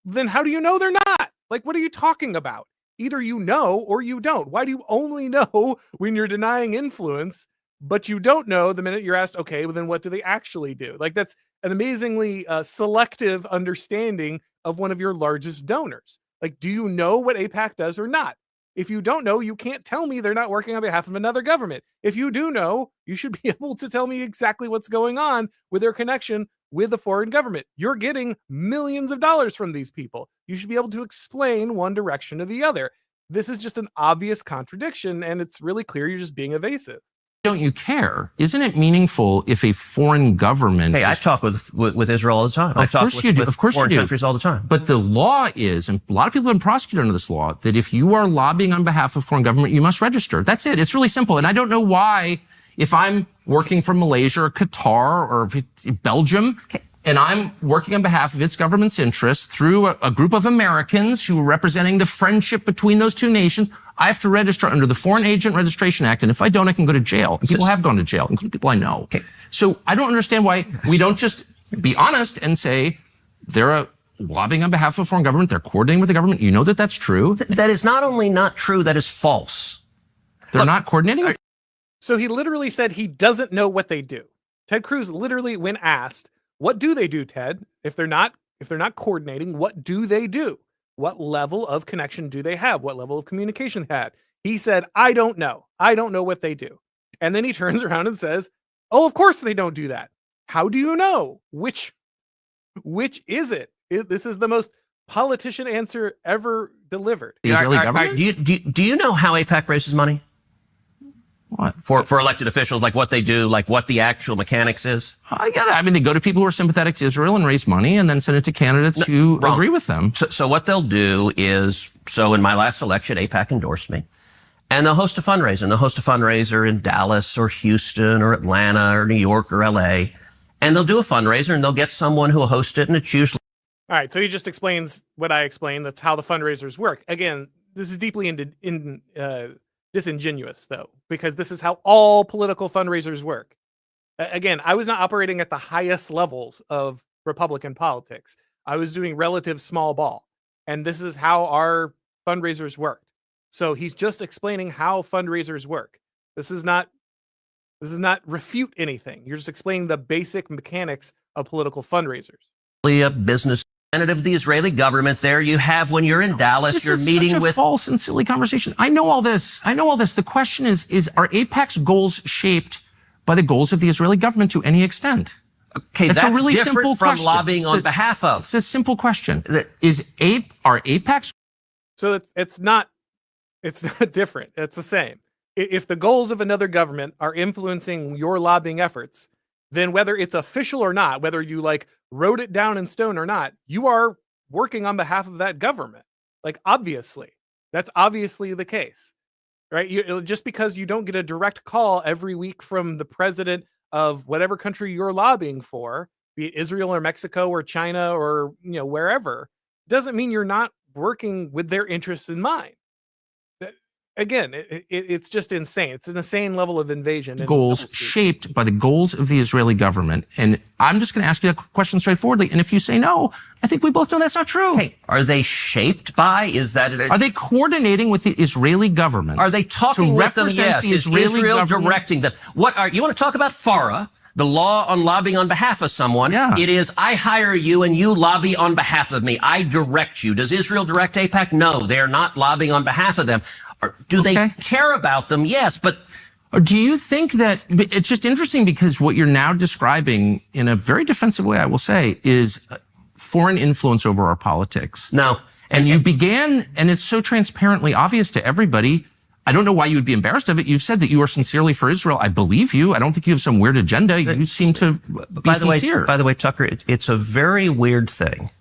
S1: Then how do you know they're not? What are you talking about? Either you know or you don't. Why do you only know when you're denying influence, but you don't know the minute you're asked, okay, well, then what do they actually do? That's an amazingly selective understanding of one of your largest donors. Do you know what AIPAC does or not? If you don't know, you can't tell me they're not working on behalf of another government. If you do know, you should be able to tell me exactly what's going on with their connection with the foreign government. You're getting millions of dollars from these people. You should be able to explain one direction or the other. This is just an obvious contradiction, and it's really clear you're just being evasive.
S2: Don't you care? Isn't it meaningful if a foreign government?
S3: Hey, I talk with Israel all the time. I talk with foreign countries all the time.
S2: But the law is, and a lot of people have been prosecuted under this law, that if you are lobbying on behalf of foreign government, you must register. That's it. It's really simple. And I don't know why, if I'm working for Malaysia or Qatar or Belgium, and I'm working on behalf of its government's interests through a group of Americans who are representing the friendship between those two nations, I have to register under the Foreign Agent Registration Act. And if I don't, I can go to jail. And people have gone to jail, including people I know.
S3: Okay.
S2: So I don't understand why we don't just be honest and say they're lobbying on behalf of a foreign government. They're coordinating with the government. You know that that's true.
S3: That is not only not true, that is false.
S2: They're not coordinating?
S1: So he literally said he doesn't know what they do. Ted Cruz literally, when asked, what do they do, Ted? If they're not coordinating, what do they do? What level of connection do they have? What level of communication they had? He said, I don't know. I don't know what they do. And then he turns around and says, oh, of course they don't do that. How do you know? Which is it? This is the most politician answer ever delivered.
S2: The Israeli government?
S3: Do you know how AIPAC raises money?
S2: What?
S3: For elected officials, what they do, what the actual mechanics is?
S2: Yeah, I mean, they go to people who are sympathetic to Israel and raise money and then send it to candidates who agree with them.
S3: So what they'll do is, in my last election, AIPAC endorsed me. And they'll host a fundraiser. And they'll host a fundraiser in Dallas or Houston or Atlanta or New York or LA. And they'll do a fundraiser and they'll get someone who will host it, and it's usually...
S1: All right, so he just explains what I explained. That's how the fundraisers work. Again, this is deeply disingenuous, though, because this is how all political fundraisers work. Again, I was not operating at the highest levels of Republican politics. I was doing relative small ball, and this is how our fundraisers worked. So he's just explaining how fundraisers work. This is not refute anything. You're just explaining the basic mechanics of political fundraisers.
S3: A business representative of the Israeli government there. You have, when you're in Dallas,
S2: This
S3: you're
S2: is
S3: meeting
S2: such a
S3: with
S2: false and silly conversation. I know all this. The question is are AIPAC's goals shaped by the goals of the Israeli government to any extent?
S3: Okay,
S2: That's
S3: that's
S2: a really
S3: different
S2: simple
S3: from
S2: question.
S3: lobbying on behalf of.
S2: It's a simple question. Are AIPAC's
S1: So it's not different. It's the same. If the goals of another government are influencing your lobbying efforts, then whether it's official or not, whether you like wrote it down in stone or not, you are working on behalf of that government. Like, obviously, that's obviously the case, right? Just because you don't get a direct call every week from the president of whatever country you're lobbying for, be it Israel or Mexico or China or, wherever, doesn't mean you're not working with their interests in mind. Again, it's just insane. It's an insane level of invasion.
S2: goals shaped by the goals of the Israeli government? And I'm just going to ask you that question straightforwardly. And if you say no, I think we both know that's not true.
S3: Hey, are they shaped by?
S2: Are they coordinating with the Israeli government?
S3: Are they talking
S2: to
S3: with them?
S2: represent
S3: Yes.
S2: the
S3: Is
S2: Israeli
S3: Israel
S2: government?
S3: directing them? You want to talk about FARA? The law on lobbying on behalf of someone.
S2: Yeah.
S3: It is, I hire you and you lobby on behalf of me. I direct you. Does Israel direct AIPAC? No, they're not lobbying on behalf of them. Or do they care about them? Yes, but...
S2: Or do you think that it's just interesting because what you're now describing in a very defensive way, I will say, is foreign influence over our politics.
S3: No.
S2: And you began, and it's so transparently obvious to everybody. I don't know why you would be embarrassed of it. You've said that you are sincerely for Israel. I believe you. I don't think you have some weird agenda. You seem to be sincere.
S3: By the way, Tucker, it's a very weird thing.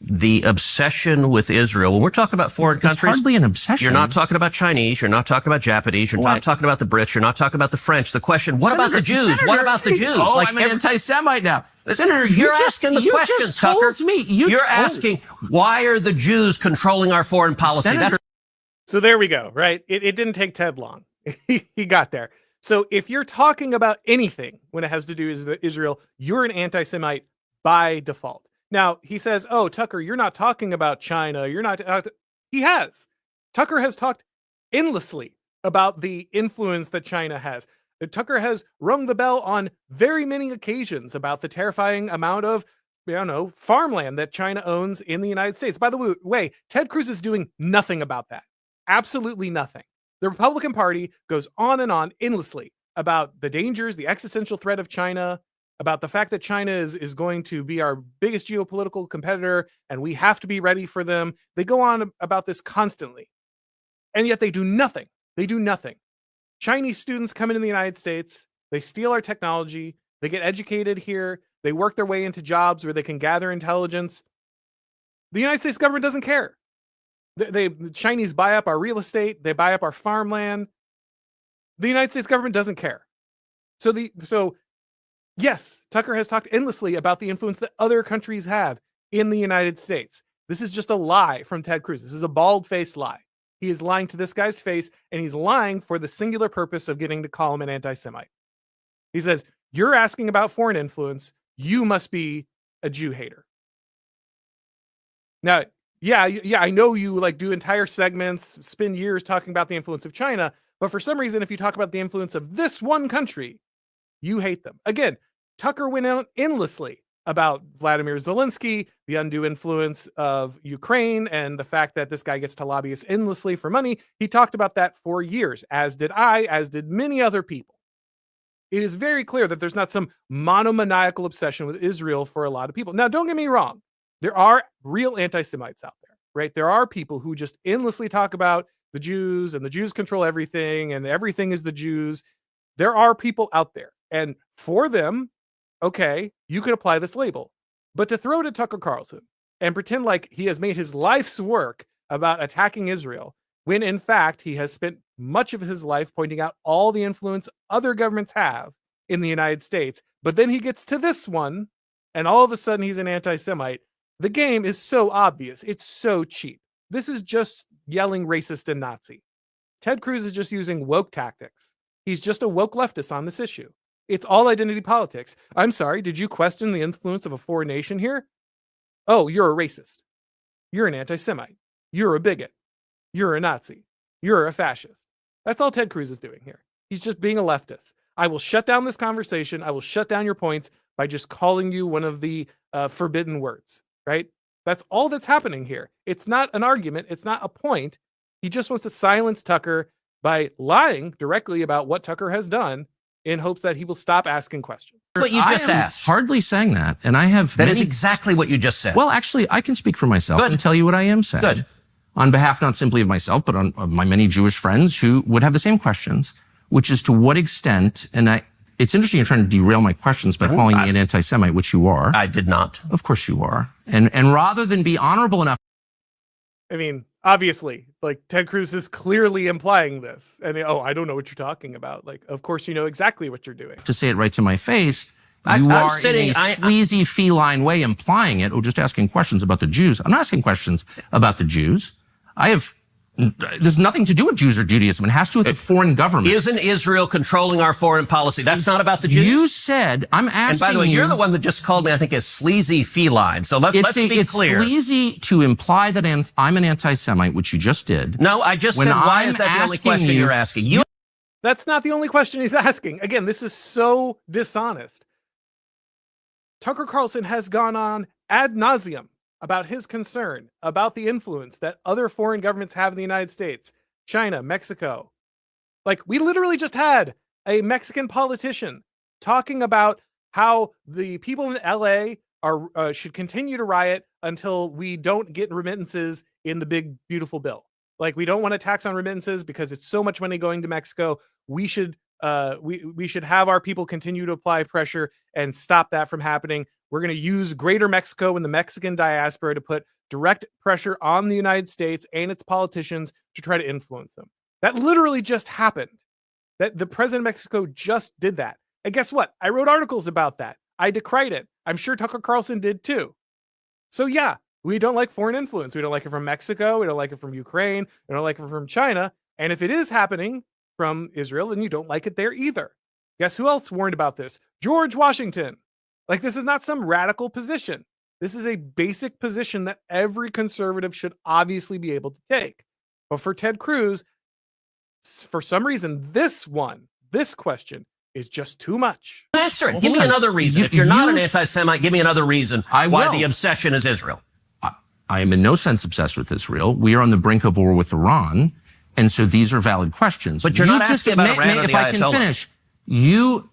S3: The obsession with Israel, when we're talking about foreign countries.
S2: It's hardly an obsession.
S3: You're not talking about Chinese. You're not talking about Japanese. You're not talking about the Brits. You're not talking about the French. The question, what about the Jews? What about the Jews?
S2: Oh, I'm an anti-Semite now.
S3: Senator, you're asking the questions, Tucker. You're asking, why are the Jews controlling our foreign policy?
S1: So there we go, right? It didn't take Ted long. He got there. So if you're talking about anything when it has to do with Israel, you're an anti-Semite by default. Now, he says, oh, Tucker, you're not talking about China. You're not. He has. Tucker has talked endlessly about the influence that China has. Tucker has rung the bell on very many occasions about the terrifying amount of, farmland that China owns in the United States. By the way, Ted Cruz is doing nothing about that. Absolutely nothing. The Republican Party goes on and on endlessly about the dangers, the existential threat of China, about the fact that China is going to be our biggest geopolitical competitor and we have to be ready for them. They go on about this constantly. And yet they do nothing. They do nothing. Chinese students come into the United States. They steal our technology. They get educated here. They work their way into jobs where they can gather intelligence. The United States government doesn't care. The Chinese buy up our real estate. They buy up our farmland. The United States government doesn't care. So yes, Tucker has talked endlessly about the influence that other countries have in the United States. This is just a lie from Ted Cruz. This is a bald-faced lie. He is lying to this guy's face, and he's lying for the singular purpose of getting to call him an anti-Semite. He says, you're asking about foreign influence. You must be a Jew hater. Now, yeah, I know you do entire segments, spend years talking about the influence of China, but for some reason, if you talk about the influence of this one country, you hate them. Again, Tucker went out endlessly about Vladimir Zelensky, the undue influence of Ukraine, and the fact that this guy gets to lobby us endlessly for money. He talked about that for years, as did I, as did many other people. It is very clear that there's not some monomaniacal obsession with Israel for a lot of people. Now, don't get me wrong. There are real anti-Semites out there, right? There are people who just endlessly talk about the Jews and the Jews control everything and everything is the Jews. There are people out there. And for them, okay, you could apply this label. But to throw to Tucker Carlson and pretend like he has made his life's work about attacking Israel, when in fact he has spent much of his life pointing out all the influence other governments have in the United States, but then he gets to this one, and all of a sudden he's an anti-Semite. The game is so obvious. It's so cheap. This is just yelling racist and Nazi. Ted Cruz is just using woke tactics. He's just a woke leftist on this issue. It's all identity politics. I'm sorry, did you question the influence of a foreign nation here? Oh, you're a racist. You're an anti-Semite. You're a bigot. You're a Nazi. You're a fascist. That's all Ted Cruz is doing here. He's just being a leftist. I will shut down this conversation. I will shut down your points by just calling you one of the forbidden words, right? That's all that's happening here. It's not an argument. It's not a point. He just wants to silence Tucker by lying directly about what Tucker has done in hopes that he will stop asking questions.
S3: What you just asked.
S2: Hardly saying that. And I have
S3: That is exactly what you just said.
S2: Well, actually, I can speak for myself and tell you what I am saying.
S3: Good.
S2: On behalf not simply of myself, but on of my many Jewish friends who would have the same questions, which is to what extent, and it's interesting you're trying to derail my questions by calling me an anti-Semite, which you are.
S3: I did not.
S2: Of course you are. And rather than be honorable enough.
S1: I mean, obviously, like Ted Cruz is clearly implying this. And I don't know what you're talking about. Like, of course, you know exactly what you're doing.
S2: To say it right to my face, you are in a sleazy feline way implying it, or just asking questions about the Jews. I'm not asking questions about the Jews. There's nothing to do with Jews or Judaism. It has to do with the foreign government.
S3: Isn't Israel controlling our foreign policy? That's not about the Jews.
S2: You said, I'm asking you.
S3: And by the way, you're the one that just called me, I think, a sleazy feline. So let's be clear.
S2: It's sleazy to imply that I'm an anti-Semite, which you just did.
S3: No, I just said, why is that the only question you're asking?
S1: That's not the only question he's asking. Again, this is so dishonest. Tucker Carlson has gone on ad nauseum about his concern about the influence that other foreign governments have in the United States, China, Mexico. Like, we literally just had a Mexican politician talking about how the people in LA should continue to riot until we don't get remittances in the big, beautiful bill. Like, we don't want a tax on remittances because it's so much money going to Mexico. We should have our people continue to apply pressure and stop that from happening. We're going to use Greater Mexico and the Mexican diaspora to put direct pressure on the United States and its politicians to try to influence them. That literally just happened. That the president of Mexico just did that. And guess what? I wrote articles about that. I decried it. I'm sure Tucker Carlson did too. So yeah, we don't like foreign influence. We don't like it from Mexico. We don't like it from Ukraine. We don't like it from China. And if it is happening from Israel, then you don't like it there either. Guess who else warned about this? George Washington. Like, this is not some radical position. This is a basic position that every conservative should obviously be able to take. But for Ted Cruz, for some reason, this question is just too much.
S3: Answer it. Give me another reason. If you're not an anti-Semite, give me another reason why the obsession is Israel.
S2: I am in no sense obsessed with Israel. We are on the brink of war with Iran. And so these are valid questions.
S3: But you're not asking about Iran or the Ayatollah.
S2: If I can finish, you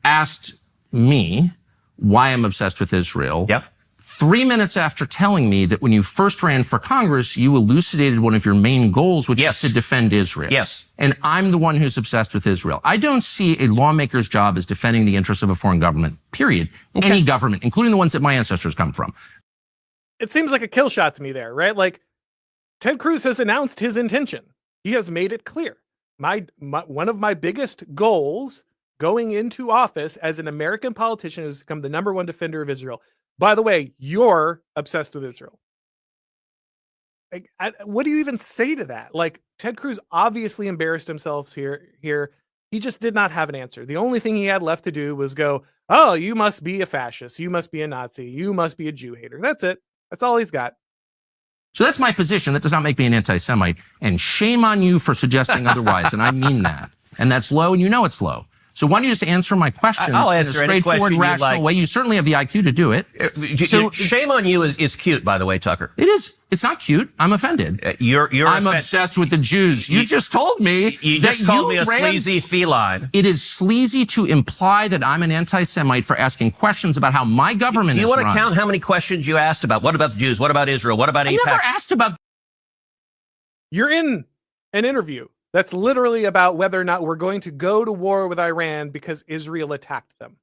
S2: asked me why I'm obsessed with Israel.
S3: Yep.
S2: 3 minutes after telling me that when you first ran for Congress, you elucidated one of your main goals, which is to defend Israel.
S3: Yes.
S2: And I'm the one who's obsessed with Israel. I don't see a lawmaker's job as defending the interests of a foreign government, period. Okay. Any government, including the ones that my ancestors come from.
S1: It seems like a kill shot to me there, right? Like, Ted Cruz has announced his intention. He has made it clear. One of my biggest goals going into office as an American politician is to become the #1 defender of Israel. By the way, you're obsessed with Israel. Like, what do you even say to that? Like, Ted Cruz obviously embarrassed himself here. He just did not have an answer. The only thing he had left to do was go, oh, you must be a fascist. You must be a Nazi. You must be a Jew hater. That's it. That's all he's got.
S2: So that's my position. That does not make me an anti-Semite. And shame on you for suggesting otherwise. And I mean that. And that's low, and you know it's low. So why don't you just answer my questions
S3: in a straightforward,
S2: rational way? You certainly have the IQ to do it.
S3: So shame on you is cute, by the way, Tucker.
S2: It is. It's not cute. I'm offended. I'm obsessed with the Jews. You just told me.
S3: You just called me a sleazy feline.
S2: It is sleazy to imply that I'm an anti-Semite for asking questions about how my government is run.
S3: You want to count how many questions you asked about? What about the Jews? What about Israel? What about AIPAC?
S2: I never asked about.
S1: You're in an interview that's literally about whether or not we're going to go to war with Iran because Israel attacked them.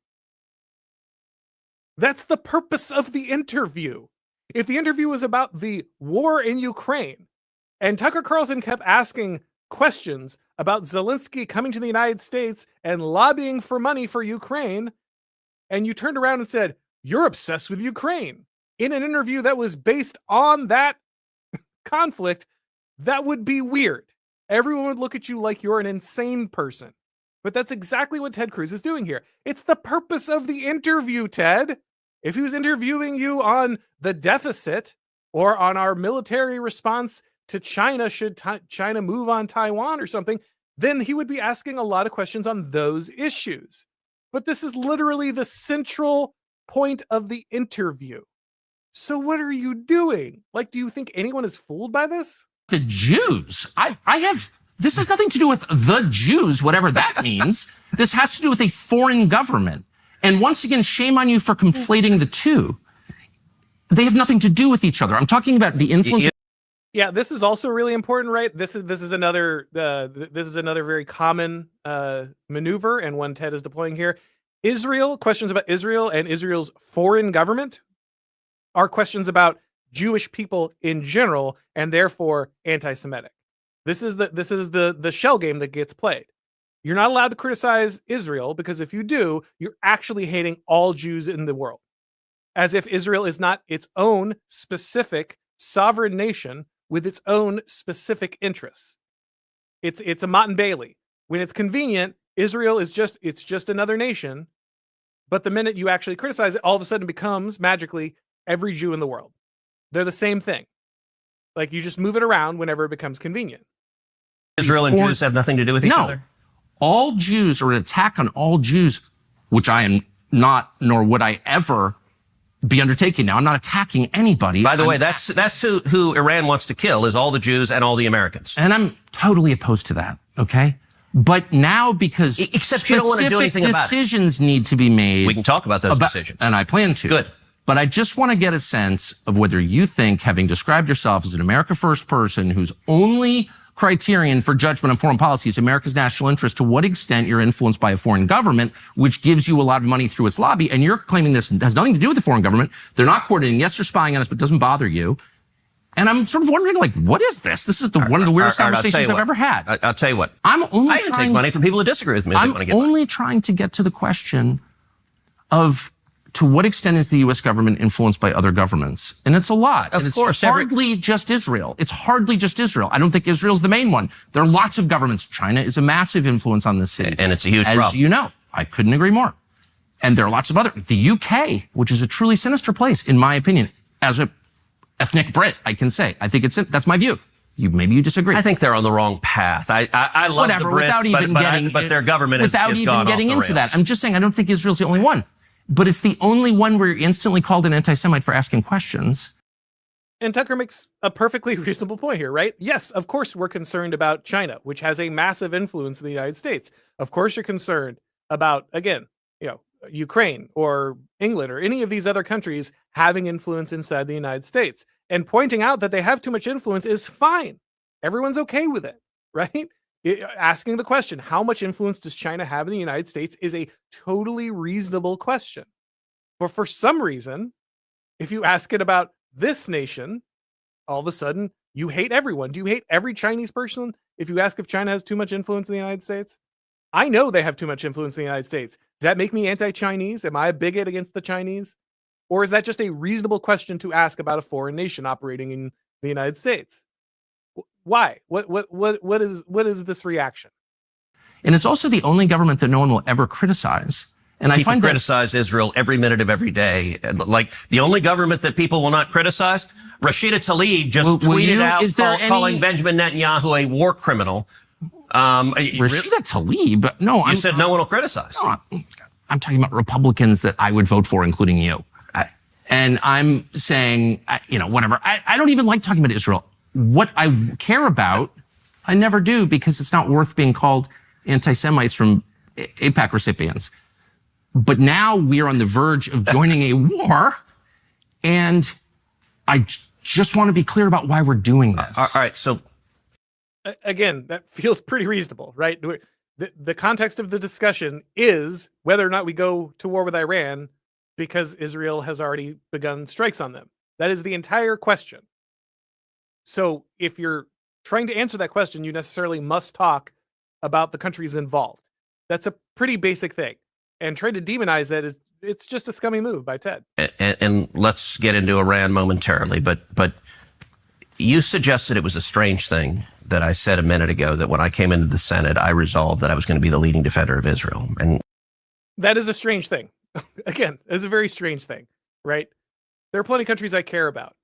S1: That's the purpose of the interview. If the interview was about the war in Ukraine, and Tucker Carlson kept asking questions about Zelensky coming to the United States and lobbying for money for Ukraine, and you turned around and said, you're obsessed with Ukraine, in an interview that was based on that conflict, that would be weird. Everyone would look at you like you're an insane person. But that's exactly what Ted Cruz is doing here. It's the purpose of the interview, Ted. If he was interviewing you on the deficit or on our military response to China, should China move on Taiwan or something, then he would be asking a lot of questions on those issues. But this is literally the central point of the interview. So what are you doing? Like, do you think anyone is fooled by this?
S2: The Jews. This has nothing to do with the Jews, whatever that means. This has to do with a foreign government. And once again, shame on you for conflating the two. They have nothing to do with each other. I'm talking about the influence.
S1: Yeah, this is also really important, right? This is another very common maneuver, and one Ted is deploying here. Questions about Israel and Israel's foreign government are questions about Jewish people in general, and therefore anti-Semitic. This is the shell game that gets played. You're not allowed to criticize Israel, because if you do, you're actually hating all Jews in the world. As if Israel is not its own specific sovereign nation with its own specific interests. It's a Mott and Bailey. When it's convenient, Israel is just another nation. But the minute you actually criticize it, all of a sudden it becomes magically every Jew in the world. They're the same thing. Like, you just move it around whenever it becomes convenient.
S3: Israel and Jews have nothing to do with each other?
S2: All Jews, or an attack on all Jews, which I am not, nor would I ever be undertaking now. I'm not attacking anybody.
S3: By the way, that's who Iran wants to kill, is all the Jews and all the Americans.
S2: And I'm totally opposed to that, okay? But now, because
S3: except you don't want to do anything about it,
S2: decisions need to be made.
S3: We can talk about those decisions.
S2: And I plan to.
S3: Good.
S2: But I just want to get a sense of whether you think, having described yourself as an America First person whose only criterion for judgment on foreign policy is America's national interest, to what extent you're influenced by a foreign government, which gives you a lot of money through its lobby, and you're claiming this has nothing to do with the foreign government. They're not coordinating. Yes, they're spying on us, but it doesn't bother you. And I'm sort of wondering, like, what is this? This is one of the weirdest conversations I've ever had.
S3: I'll tell you what.
S2: I
S3: even take money from people who disagree with me.
S2: I'm only trying to get to the question of, to what extent is the U.S. government influenced by other governments? And it's a lot.
S3: Of course.
S2: It's hardly just Israel. It's hardly just Israel. I don't think Israel's the main one. There are lots of governments. China is a massive influence on this city.
S3: And it's a huge problem.
S2: As you know, I couldn't agree more. And there are lots of other. The U.K., which is a truly sinister place, in my opinion, as a ethnic Brit, I can say. I think that's my view. Maybe you disagree.
S3: I think they're on the wrong path. I love the Brits, but their government is gone off the rails.
S2: Without even getting into that, I'm just saying I don't think Israel's the only one. But it's the only one where you're instantly called an anti-Semite for asking questions.
S1: And Tucker makes a perfectly reasonable point here, right? Yes, of course we're concerned about China, which has a massive influence in the United States. Of course you're concerned about, again, Ukraine or England or any of these other countries having influence inside the United States. And pointing out that they have too much influence is fine. Everyone's okay with it, right? Asking the question, how much influence does China have in the United States, is a totally reasonable question. But for some reason, if you ask it about this nation, all of a sudden you hate everyone. Do you hate every Chinese person if you ask if China has too much influence in the United States? I know they have too much influence in the United States. Does that make me anti-Chinese? Am I a bigot against the Chinese? Or is that just a reasonable question to ask about a foreign nation operating in the United States? Why? What is this reaction?
S2: And it's also the only government that no one will ever criticize. And
S3: people criticize Israel every minute of every day. Like, the only government that people will not criticize, Rashida Tlaib just tweeted out calling Benjamin Netanyahu a war criminal.
S2: Rashida Tlaib? No,
S3: you said no one will criticize.
S2: No, I'm talking about Republicans that I would vote for, including you. And I'm saying, whatever. I don't even like talking about Israel. What I care about, I never do, because it's not worth being called anti-Semites from AIPAC recipients. But now we are on the verge of joining a war, and I just want to be clear about why we're doing this.
S3: All right, so
S1: again, that feels pretty reasonable, right? The context of the discussion is whether or not we go to war with Iran because Israel has already begun strikes on them. That is the entire question. So if you're trying to answer that question, you necessarily must talk about the countries involved. That's a pretty basic thing. And trying to demonize that it's just a scummy move by Ted.
S3: And let's get into Iran momentarily, but You suggested it was a strange thing that I said a minute ago, that when I came into the Senate, I resolved that I was going to be the leading defender of Israel. And
S1: that is a strange thing. Again, it's a very strange thing, right? There are plenty of countries I care about.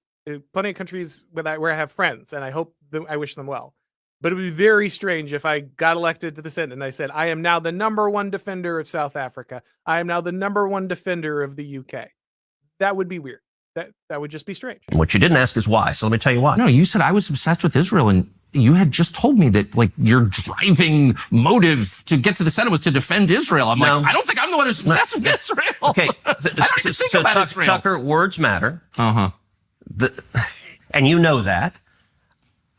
S1: Plenty of countries where I have friends, and I wish them well. But it would be very strange if I got elected to the Senate and I said, I am now the number one defender of South Africa. I am now the number one defender of the UK. That would be weird. That would just be strange.
S3: What you didn't ask is why. So let me tell you why.
S2: No, you said I was obsessed with Israel, and you had just told me that like your driving motive to get to the Senate was to defend Israel. I'm like, I don't think I'm the one who's obsessed with Israel.
S3: Okay.
S2: I don't even think about Israel.
S3: Tucker, words matter.
S2: Uh-huh.
S3: And you know that.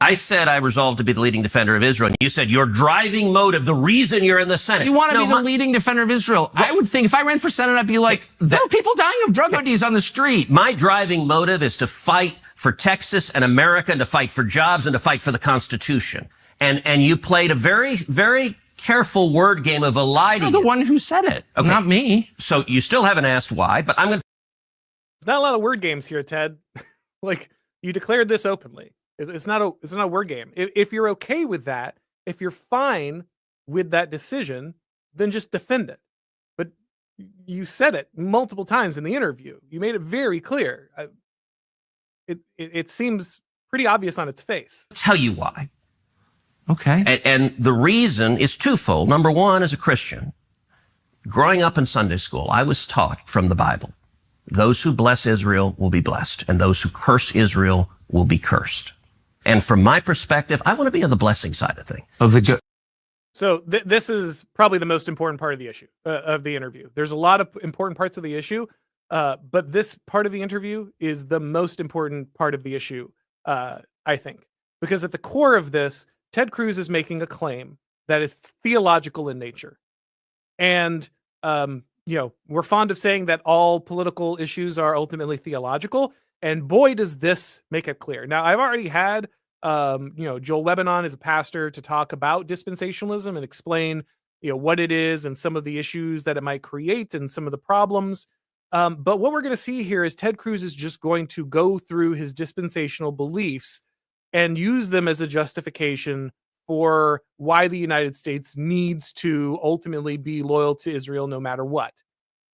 S3: I said I resolved to be the leading defender of Israel. And you said your driving motive, the reason you're in the Senate.
S2: You want to be the leading defender of Israel. I would think if I ran for Senate, I'd be like, there are people dying of drug ODs on the street.
S3: My driving motive is to fight for Texas and America, and to fight for jobs, and to fight for the Constitution. And you played a very, very careful word game of a lie to you.
S2: You're the one who said it, not me.
S3: So you still haven't asked why, but I'm going to...
S1: There's not a lot of word games here, Ted. Like, you declared this openly. It's not a word game. If you're okay with that, if you're fine with that decision, then just defend it. But you said it multiple times in the interview. You made it very clear. It seems pretty obvious on its face.
S3: Tell you why.
S2: Okay.
S3: And the reason is twofold. Number one, as a Christian, growing up in Sunday school, I was taught from the Bible, those who bless Israel will be blessed, and those who curse Israel will be cursed. And from my perspective, I want to be on the blessing side of things.
S1: So this is probably the most important part of the issue, of the interview. There's a lot of important parts of the issue, but this part of the interview is the most important part of the issue, I think. Because at the core of this, Ted Cruz is making a claim that it's theological in nature. And, we're fond of saying that all political issues are ultimately theological. And boy, does this make it clear. Now, I've already had, Joel Lebanon is a pastor to talk about dispensationalism and explain, what it is and some of the issues that it might create and some of the problems. But what we're going to see here is Ted Cruz is just going to go through his dispensational beliefs and use them as a justification for why the United States needs to ultimately be loyal to Israel no matter what.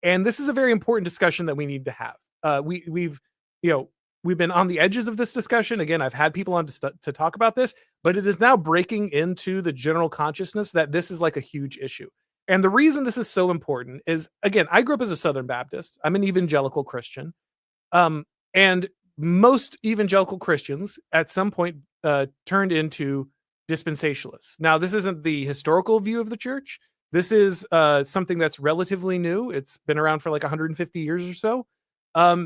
S1: And this is a very important discussion that we need to have. We've been on the edges of this discussion. Again, I've had people on to talk about this, but it is now breaking into the general consciousness that this is like a huge issue. And the reason this is so important is, again, I grew up as a Southern Baptist. I'm an evangelical Christian. And most evangelical Christians at some point turned into dispensationalists. Now, this isn't the historical view of the church. This is something that's relatively new. It's been around for like 150 years or so.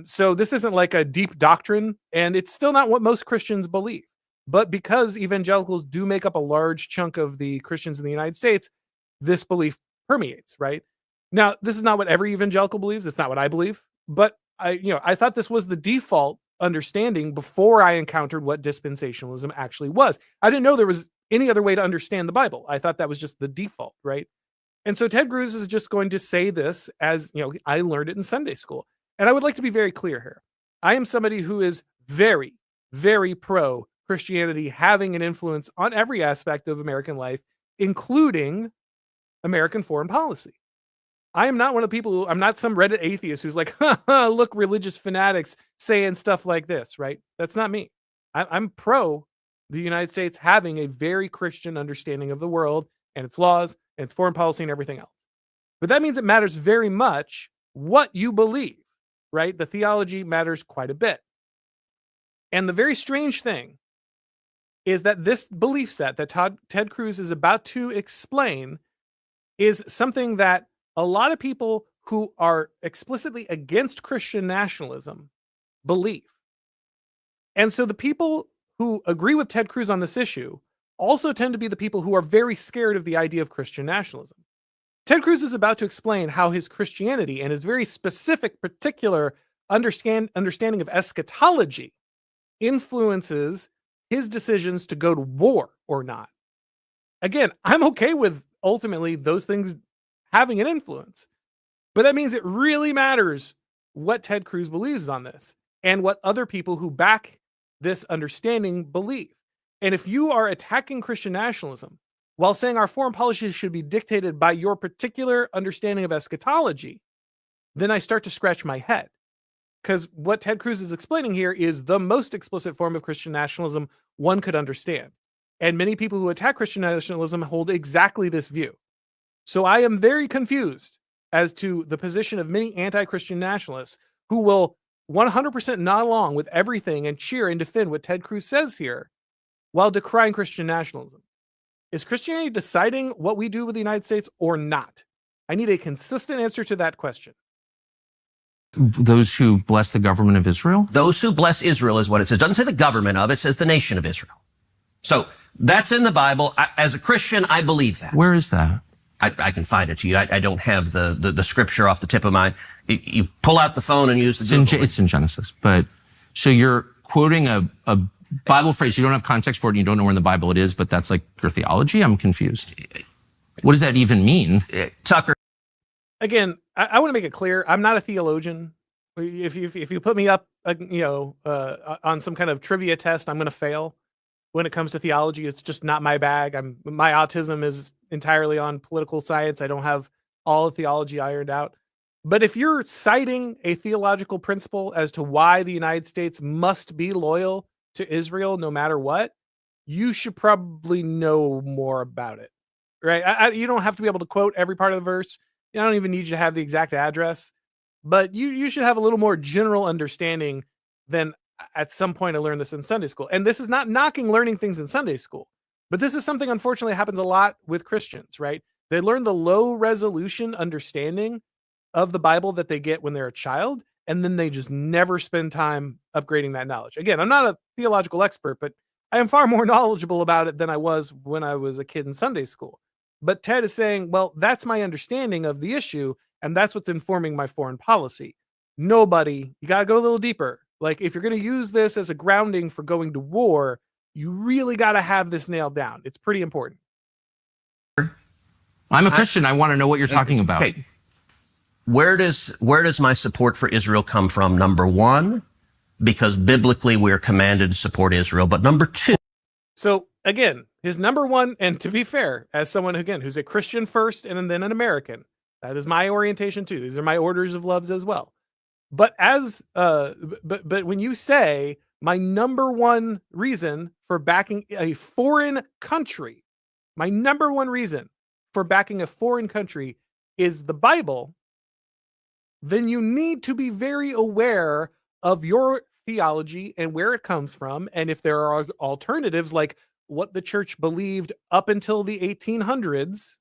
S1: So this isn't like a deep doctrine, and it's still not what most Christians believe. But because evangelicals do make up a large chunk of the Christians in the United States, this belief permeates, right? Now, this is not what every evangelical believes. It's not what I believe. But I thought this was the default understanding before I encountered what dispensationalism actually was. I didn't know there was any other way to understand the Bible. I thought that was just the default, right? And so Ted Cruz is just going to say this as, I learned it in Sunday school. And I would like to be very clear here. I am somebody who is very, very pro Christianity having an influence on every aspect of American life, including American foreign policy. I am not one of the people I'm not some Reddit atheist who's like, look, religious fanatics saying stuff like this, right? That's not me. I'm pro the United States having a very Christian understanding of the world and its laws and its foreign policy and everything else. But that means it matters very much what you believe, right? The theology matters quite a bit. And the very strange thing is that this belief set that Ted Cruz is about to explain is something that a lot of people who are explicitly against Christian nationalism believe. And so the people who agree with Ted Cruz on this issue also tend to be the people who are very scared of the idea of Christian nationalism. Ted Cruz is about to explain how his Christianity and his very specific, particular understanding of eschatology influences his decisions to go to war or not. Again, I'm okay with ultimately those things having an influence, but that means it really matters what Ted Cruz believes on this and what other people who back this understanding believe. And if you are attacking Christian nationalism while saying our foreign policy should be dictated by your particular understanding of eschatology, then I start to scratch my head. Because what Ted Cruz is explaining here is the most explicit form of Christian nationalism one could understand. And many people who attack Christian nationalism hold exactly this view. So I am very confused as to the position of many anti-Christian nationalists who will 100% nod along with everything and cheer and defend what Ted Cruz says here while decrying Christian nationalism. Is Christianity deciding what we do with the United States or not? I need a consistent answer to that question.
S2: Those who bless the government of Israel?
S3: Those who bless Israel is what it says. It doesn't say the government of, it says the nation of Israel. So that's in the Bible. As a Christian, I believe that.
S2: Where is that?
S3: I can find it to you. I don't have the scripture off the tip of my. You pull out the phone and use the Google.
S2: It's in Genesis. But so you're quoting a Bible phrase. You don't have context for it and you don't know where in the Bible it is, but that's like your theology? I'm confused. What does that even mean?
S3: Tucker.
S1: Again, I want to make it clear. I'm not a theologian. If you put me up, on some kind of trivia test, I'm going to fail. When it comes to theology, it's just not my bag. My autism is entirely on political science. I don't have all of theology ironed out. But if you're citing a theological principle as to why the United States must be loyal to Israel no matter what, you should probably know more about it, right? You don't have to be able to quote every part of the verse. I don't even need you to have the exact address, but you should have a little more general understanding than at some point I learned this in Sunday school. And this is not knocking learning things in Sunday school, but this is something unfortunately happens a lot with Christians, right? They learn the low resolution understanding of the Bible that they get when they're a child, and then they just never spend time upgrading that knowledge. Again, I'm not a theological expert, but I am far more knowledgeable about it than I was when I was a kid in Sunday school. But Ted is saying, well, that's my understanding of the issue, and that's what's informing my foreign policy. You got to go a little deeper. Like, if you're going to use this as a grounding for going to war, you really got to have this nailed down. It's pretty important.
S2: I'm a Christian. I want to know what you're talking about.
S3: Okay. Where does my support for Israel come from? Number one, because biblically we're commanded to support Israel. But number two.
S1: So again, his number one, and to be fair, as someone, again, who's a Christian first and then an American, that is my orientation too. These are my orders of loves as well. But but when you say my number one reason for backing a foreign country, my number one reason for backing a foreign country is the Bible, then you need to be very aware of your theology and where it comes from. And if there are alternatives, like what the church believed up until the 1800s,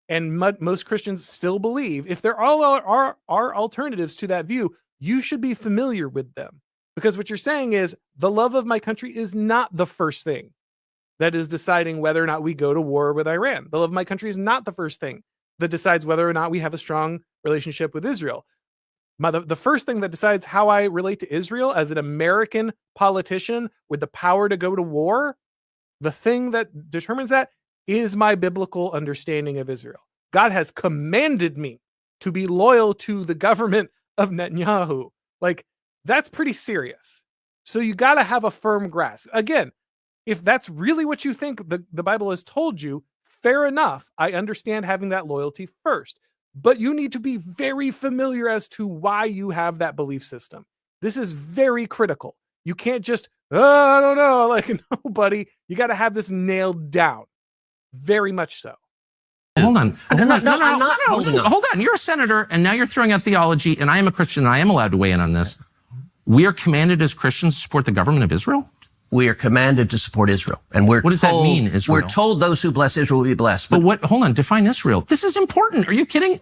S1: and most Christians still believe, if there are alternatives to that view, you should be familiar with them. Because what you're saying is the love of my country is not the first thing that is deciding whether or not we go to war with Iran. The love of my country is not the first thing that decides whether or not we have a strong relationship with Israel. The first thing that decides how I relate to Israel as an American politician with the power to go to war, the thing that determines that is my biblical understanding of Israel. God has commanded me to be loyal to the government of Netanyahu. Like, that's pretty serious. So you got to have a firm grasp. Again, if that's really what you think the Bible has told you, fair enough. I understand having that loyalty first. But you need to be very familiar as to why you have that belief system. This is very critical. You can't just, I don't know, like, no, buddy. You got to have this nailed down. Very much so.
S2: Hold on.
S3: I'm not holding on.
S2: Hold on. You're a senator, and now you're throwing out theology, and I am a Christian, and I am allowed to weigh in on this. We are commanded as Christians to support the government of Israel?
S3: We are commanded to support Israel. And what
S2: does that mean, Israel?
S3: We're told those who bless Israel will be blessed.
S2: But hold on, define Israel. This is important. Are you kidding?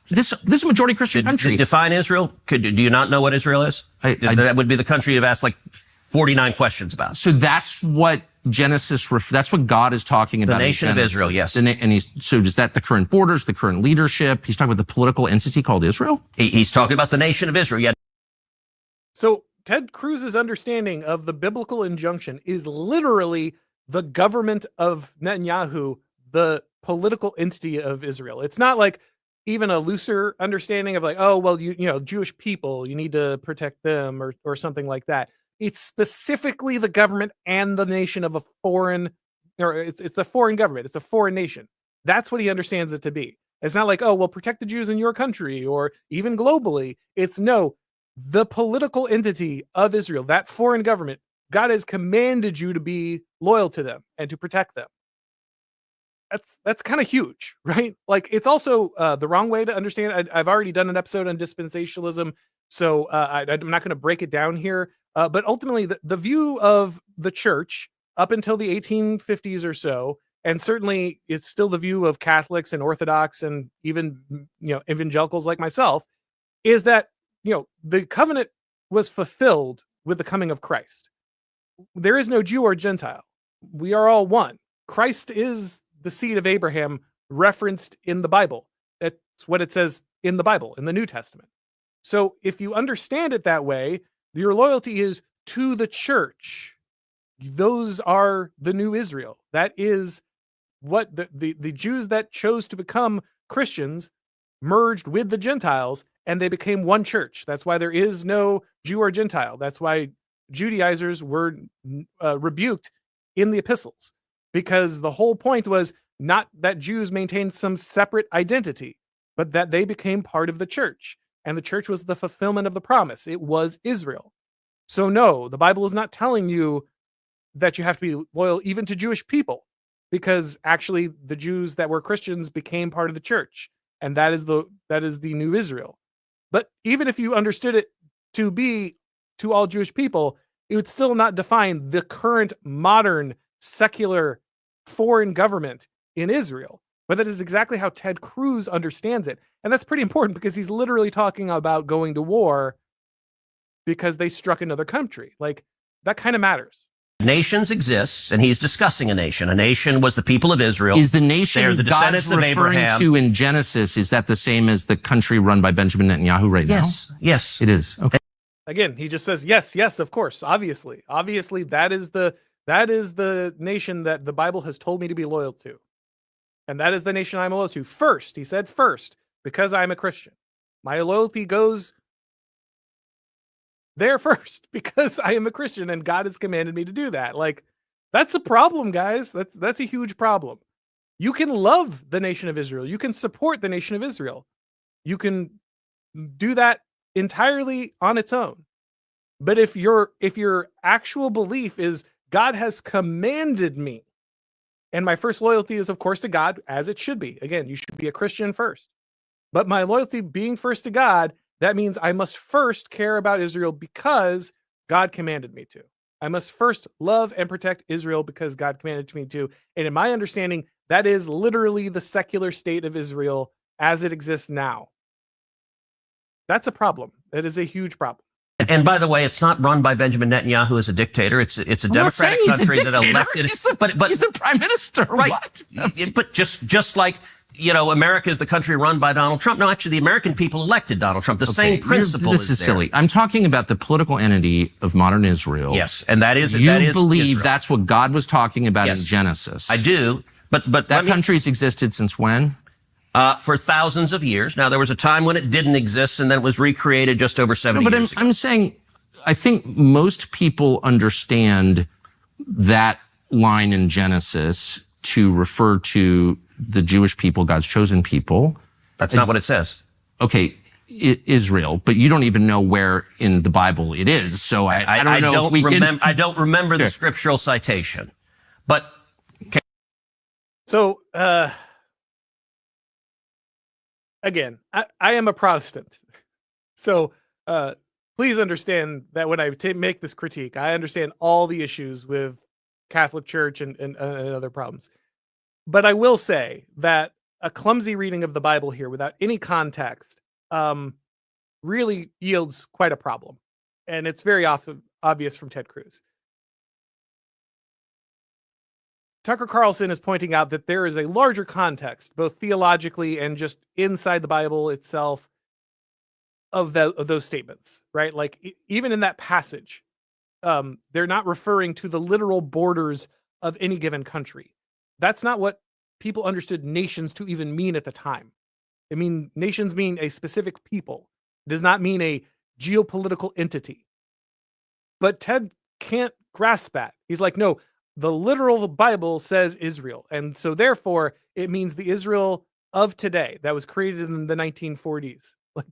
S2: This is a majority Christian country.
S3: Define Israel? Do you not know what Israel is? That would be the country you've asked like 49 questions about.
S2: So that's what Genesis, that's what God is talking about.
S3: The nation of Israel, yes.
S2: And so is that the current borders, the current leadership? He's talking about the political entity called Israel?
S3: He's talking about the nation of Israel, yeah.
S1: So Ted Cruz's understanding of the biblical injunction is literally the government of Netanyahu, the political entity of Israel. It's not like even a looser understanding of like, oh, well, you know, Jewish people, you need to protect them or something like that. It's specifically the government and the nation of a foreign, or it's a foreign government. It's a foreign nation. That's what he understands it to be. It's not like, oh, well, protect the Jews in your country or even globally. It's no, the political entity of Israel, that foreign government, God has commanded you to be loyal to them and to protect them. That's kind of huge, right? Like, it's also the wrong way to understand. I've already done an episode on dispensationalism, so I'm not going to break it down here. But ultimately, the view of the church up until the 1850s or so, and certainly it's still the view of Catholics and Orthodox and even evangelicals like myself, is that the covenant was fulfilled with the coming of Christ. There is no Jew or Gentile. We are all one. Christ is the seed of Abraham referenced in the Bible. That's what it says in the Bible, in the New Testament. So if you understand it that way, your loyalty is to the church. Those are the new Israel. That is what the Jews that chose to become Christians merged with the Gentiles, and they became one church. That's why there is no Jew or Gentile. That's why Judaizers were rebuked in the epistles, because the whole point was not that Jews maintained some separate identity, but that they became part of the church. And the church was the fulfillment of the promise. It was Israel. So no, the Bible is not telling you that you have to be loyal even to Jewish people, because actually the Jews that were Christians became part of the church. And that is the new Israel. But even if you understood it to be to all Jewish people, it would still not define the current modern secular foreign government in Israel. But that is exactly how Ted Cruz understands it. And that's pretty important, because he's literally talking about going to war because they struck another country. Like, that kind of matters.
S3: Nations exists, and he's discussing a nation. A nation was the people of Israel.
S2: Is the nation
S3: They're the descendants
S2: God's
S3: of
S2: referring
S3: Abraham.
S2: to in Genesis, is that the same as the country run by Benjamin Netanyahu right now?
S3: Yes.
S2: It is. Okay.
S1: Again, he just says, yes, of course, obviously, that is the nation that the Bible has told me to be loyal to. And that is the nation I'm loyal to. First, he said first, because I'm a Christian. My loyalty goes there first, because I am a Christian and God has commanded me to do that. Like, that's a problem, guys. That's a huge problem. You can love the nation of Israel. You can support the nation of Israel. You can do that entirely on its own. But if your actual belief is God has commanded me, and my first loyalty is, of course, to God, as it should be. Again, you should be a Christian first. But my loyalty being first to God, that means I must first care about Israel because God commanded me to. I must first love and protect Israel because God commanded me to. And in my understanding, that is literally the secular state of Israel as it exists now. That's a problem. That is a huge problem.
S3: And by the way, it's not run by Benjamin Netanyahu as a dictator. It's a democratic country that elected.
S2: He's the prime minister,
S3: right?
S2: What?
S3: But just like America is the country run by Donald Trump. No, actually, the American people elected Donald Trump. The same principle.
S2: This is silly. I'm talking about the political entity of modern Israel.
S3: Yes, and that is
S2: you believe
S3: Israel.
S2: That's what God was talking about in Genesis.
S3: I do, but
S2: that country's existed since when?
S3: For thousands of years. Now, there was a time when it didn't exist, and then it was recreated just over 70 years ago.
S2: I'm saying, I think most people understand that line in Genesis to refer to the Jewish people, God's chosen people.
S3: That's not what it says.
S2: Okay, Israel, but you don't even know where in the Bible it is. So I don't know if we can...
S3: I don't remember the scriptural citation. But... Okay.
S1: So, again, I am a Protestant. So please understand that when I make this critique, I understand all the issues with Catholic Church and other problems. But I will say that a clumsy reading of the Bible here without any context really yields quite a problem. And it's very obvious from Ted Cruz. Tucker Carlson is pointing out that there is a larger context, both theologically and just inside the Bible itself, of those statements, right? Like, even in that passage, they're not referring to the literal borders of any given country. That's not what people understood nations to even mean at the time. Nations mean a specific people. It does not mean a geopolitical entity. But Ted can't grasp that. He's like, no, the literal Bible says Israel. And so therefore it means the Israel of today that was created in the 1940s. Like,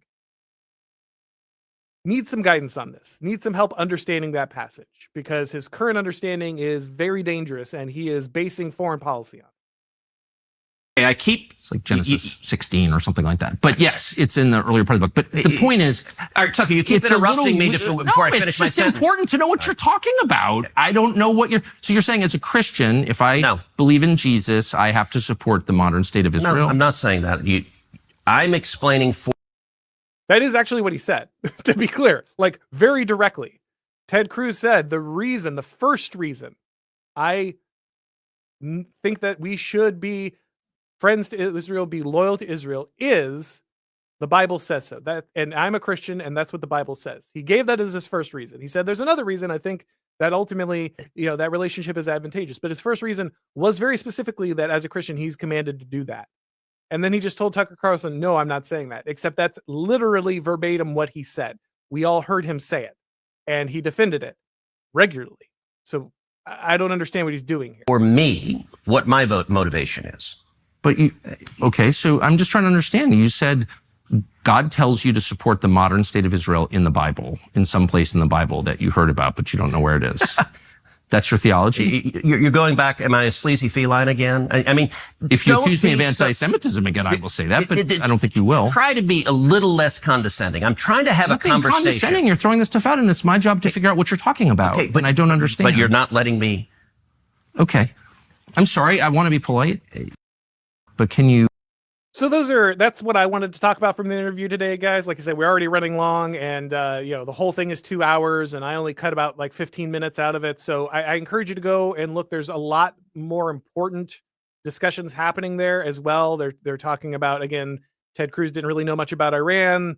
S1: needs some guidance on this, needs some help understanding that passage, because his current understanding is very dangerous and he is basing foreign policy on it.
S2: It's like Genesis 16 or something like that. But yes, it's in the earlier part of the book. But the point is,
S3: all right, Tucker, you keep interrupting me before I finish my sentence.
S2: It's important to know what you're talking about. I don't know what so you're saying as a Christian, if I believe in Jesus, I have to support the modern state of Israel?
S3: No, I'm not saying that. I'm explaining for.
S1: That is actually what he said, to be clear, like very directly. Ted Cruz said the first reason I think that we should be friends to Israel, be loyal to Israel, is the Bible says so. And I'm a Christian, and that's what the Bible says. He gave that as his first reason. He said there's another reason I think that ultimately, that relationship is advantageous. But his first reason was very specifically that as a Christian, he's commanded to do that. And then he just told Tucker Carlson, no, I'm not saying that, except that's literally verbatim what he said. We all heard him say it, and he defended it regularly. So I don't understand what he's doing here.
S3: For me, what my motivation is.
S2: But okay, so I'm just trying to understand. You said God tells you to support the modern state of Israel in the Bible, in some place in the Bible that you heard about, but you don't know where it is. That's your theology?
S3: You're going back, am I a sleazy feline again? I mean,
S2: if you accuse me of anti-Semitism again, I will say that, but I don't think you will.
S3: Try to be a little less condescending. I'm trying to have a conversation.
S2: Condescending. You're throwing this stuff out, and it's my job to figure out what you're talking about. Okay, but I don't understand.
S3: But you're not letting me.
S2: Okay. I'm sorry. I want to be polite. But can you?
S1: So that's what I wanted to talk about from the interview today, guys. Like I said, we're already running long, and the whole thing is 2 hours, and I only cut about like 15 minutes out of it. So I encourage you to go and look. There's a lot more important discussions happening there as well. They're talking about, again, Ted Cruz didn't really know much about Iran.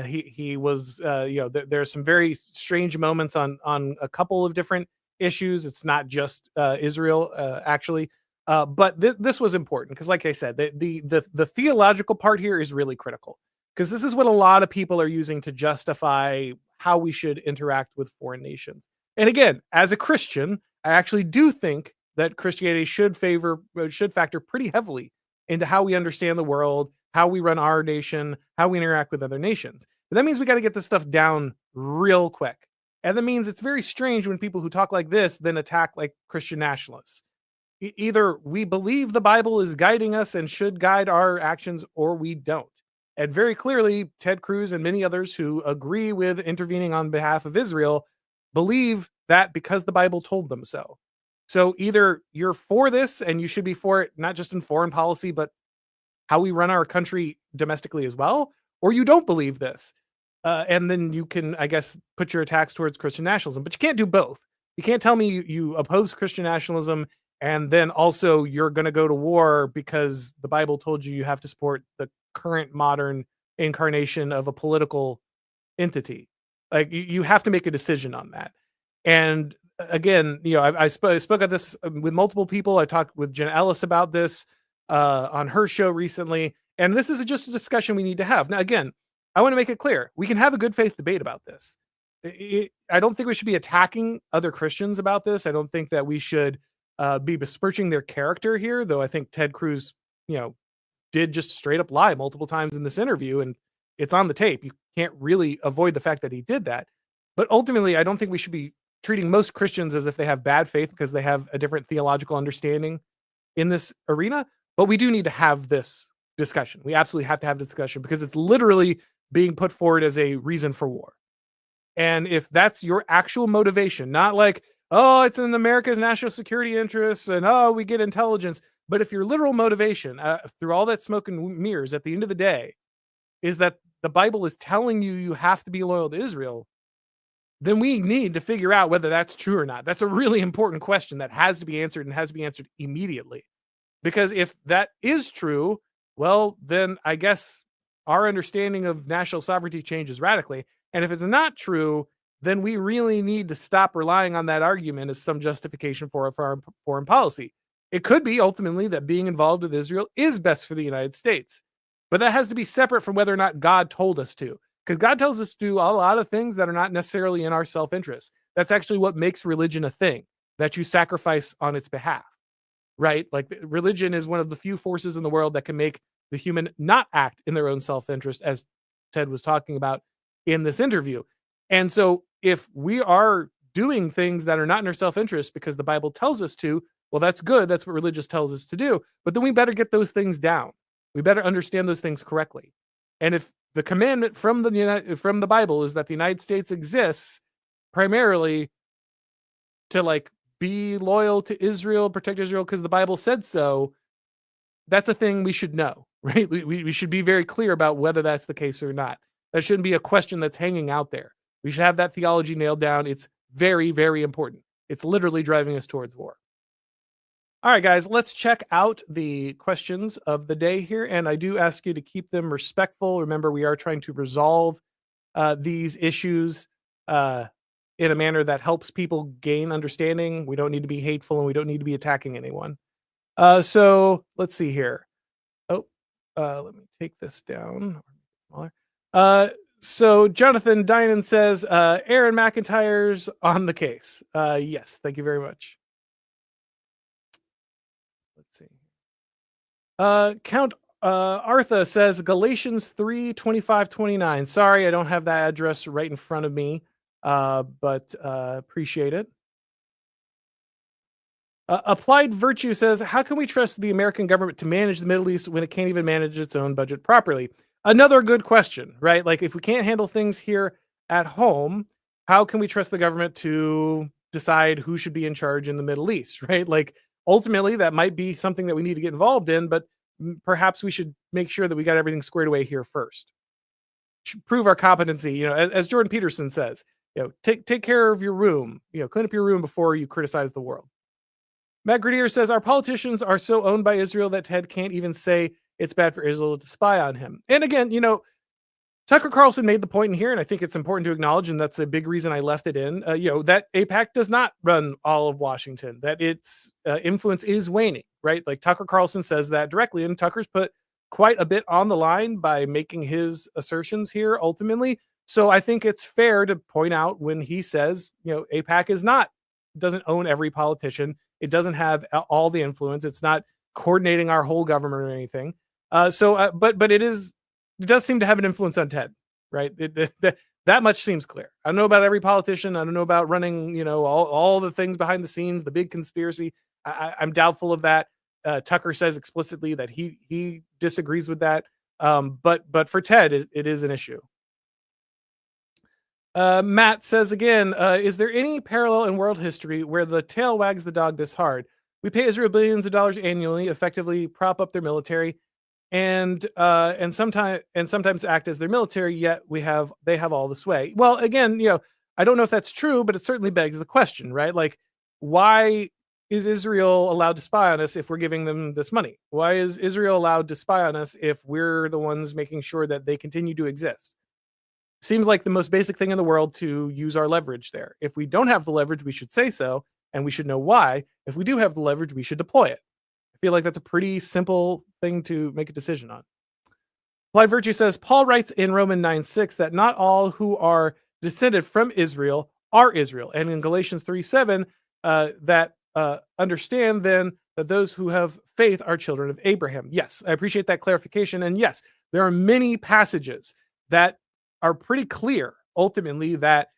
S1: He was there's some very strange moments on a couple of different issues. It's not just Israel actually. But this was important because, like I said, the theological part here is really critical, because this is what a lot of people are using to justify how we should interact with foreign nations. And again, as a Christian, I actually do think that Christianity should factor pretty heavily into how we understand the world, how we run our nation, how we interact with other nations. But that means we got to get this stuff down real quick. And that means it's very strange when people who talk like this then attack like Christian nationalists. Either we believe the Bible is guiding us and should guide our actions, or we don't. And very clearly, Ted Cruz and many others who agree with intervening on behalf of Israel believe that because the Bible told them so. So either you're for this and you should be for it, not just in foreign policy, but how we run our country domestically as well, or you don't believe this. And then you can, I guess, put your attacks towards Christian nationalism. But you can't do both. You can't tell me you oppose Christian nationalism and then also you're going to go to war because the Bible told you have to support the current modern incarnation of a political entity. Like you have to make a decision on that. And again, I spoke at this with multiple people. I talked with Jen Ellis about this on her show recently. And this is just a discussion we need to have. Now, again, I want to make it clear. We can have a good faith debate about this. I don't think we should be attacking other Christians about this. I don't think that we should be besmirching their character here, though I think Ted Cruz, did just straight up lie multiple times in this interview, and it's on the tape. You can't really avoid the fact that he did that. But ultimately, I don't think we should be treating most Christians as if they have bad faith because they have a different theological understanding in this arena. But we do need to have this discussion. We absolutely have to have a discussion because it's literally being put forward as a reason for war. And if that's your actual motivation, not like, oh, it's in America's national security interests and, oh, we get intelligence. But if your literal motivation through all that smoke and mirrors at the end of the day is that the Bible is telling you have to be loyal to Israel, then we need to figure out whether that's true or not. That's a really important question that has to be answered and has to be answered immediately. Because if that is true, well, then I guess our understanding of national sovereignty changes radically. And if it's not true, then we really need to stop relying on that argument as some justification for our foreign policy. It could be ultimately that being involved with Israel is best for the United States, but that has to be separate from whether or not God told us to, because God tells us to do a lot of things that are not necessarily in our self-interest. That's actually what makes religion a thing, that you sacrifice on its behalf, right? Like religion is one of the few forces in the world that can make the human not act in their own self-interest, as Ted was talking about in this interview. And so if we are doing things that are not in our self-interest because the Bible tells us to, well, that's good. That's what religious tells us to do. But then we better get those things down. We better understand those things correctly. And if the commandment from the Bible is that the United States exists primarily to like be loyal to Israel, protect Israel because the Bible said so, that's a thing we should know, right? We should be very clear about whether that's the case or not. That shouldn't be a question that's hanging out there. We should have that theology nailed down. It's very, very important. It's literally driving us towards war. All right, guys, let's check out the questions of the day here. And I do ask you to keep them respectful. Remember, we are trying to resolve these issues in a manner that helps people gain understanding. We don't need to be hateful and we don't need to be attacking anyone. So let's see here. Oh, let me take this down. So Jonathan Dinan says, Aaron MacIntyre's on the case. Yes, thank you very much. Let's see. Count Artha says Galatians 3:25-29. Sorry, I don't have that address right in front of me, but appreciate it. Applied Virtue says, how can we trust the American government to manage the Middle East when it can't even manage its own budget properly? Another good question, right? Like if we can't handle things here at home, how can we trust the government to decide who should be in charge in the Middle East, right? Like ultimately that might be something that we need to get involved in, but perhaps we should make sure that we got everything squared away here first. Prove our competency, as Jordan Peterson says, take care of your room, clean up your room before you criticize the world. Matt Grenier says, our politicians are so owned by Israel that Ted can't even say it's bad for Israel to spy on him. And again, Tucker Carlson made the point in here, and I think it's important to acknowledge, and that's a big reason I left it in, that AIPAC does not run all of Washington, that its influence is waning, right? Like Tucker Carlson says that directly, and Tucker's put quite a bit on the line by making his assertions here ultimately. So I think it's fair to point out when he says, AIPAC doesn't own every politician. It doesn't have all the influence. It's not coordinating our whole government or anything. But it does seem to have an influence on Ted, right? That much seems clear. I don't know about every politician. I don't know about running, all the things behind the scenes, the big conspiracy. I'm doubtful of that. Tucker says explicitly that he disagrees with that. But for Ted, it is an issue. Matt says again, is there any parallel in world history where the tail wags the dog this hard? We pay Israel billions of dollars annually, effectively prop up their military, and sometimes act as their military. Yet they have all the sway. Well, again, I don't know if that's true, but it certainly begs the question, right? Like, why is Israel allowed to spy on us if we're giving them this money? Why is Israel allowed to spy on us if we're the ones making sure that they continue to exist? Seems like the most basic thing in the world to use our leverage there. If we don't have the leverage, we should say so, and we should know why. If we do have the leverage, we should deploy it. I feel like that's a pretty simple thing to make a decision on. Applied Virtue says, Paul writes in Romans 9:6 that not all who are descended from Israel are Israel. And in Galatians 3:7, that understand then that those who have faith are children of Abraham. Yes, I appreciate that clarification. And yes, there are many passages that are pretty clear, ultimately, that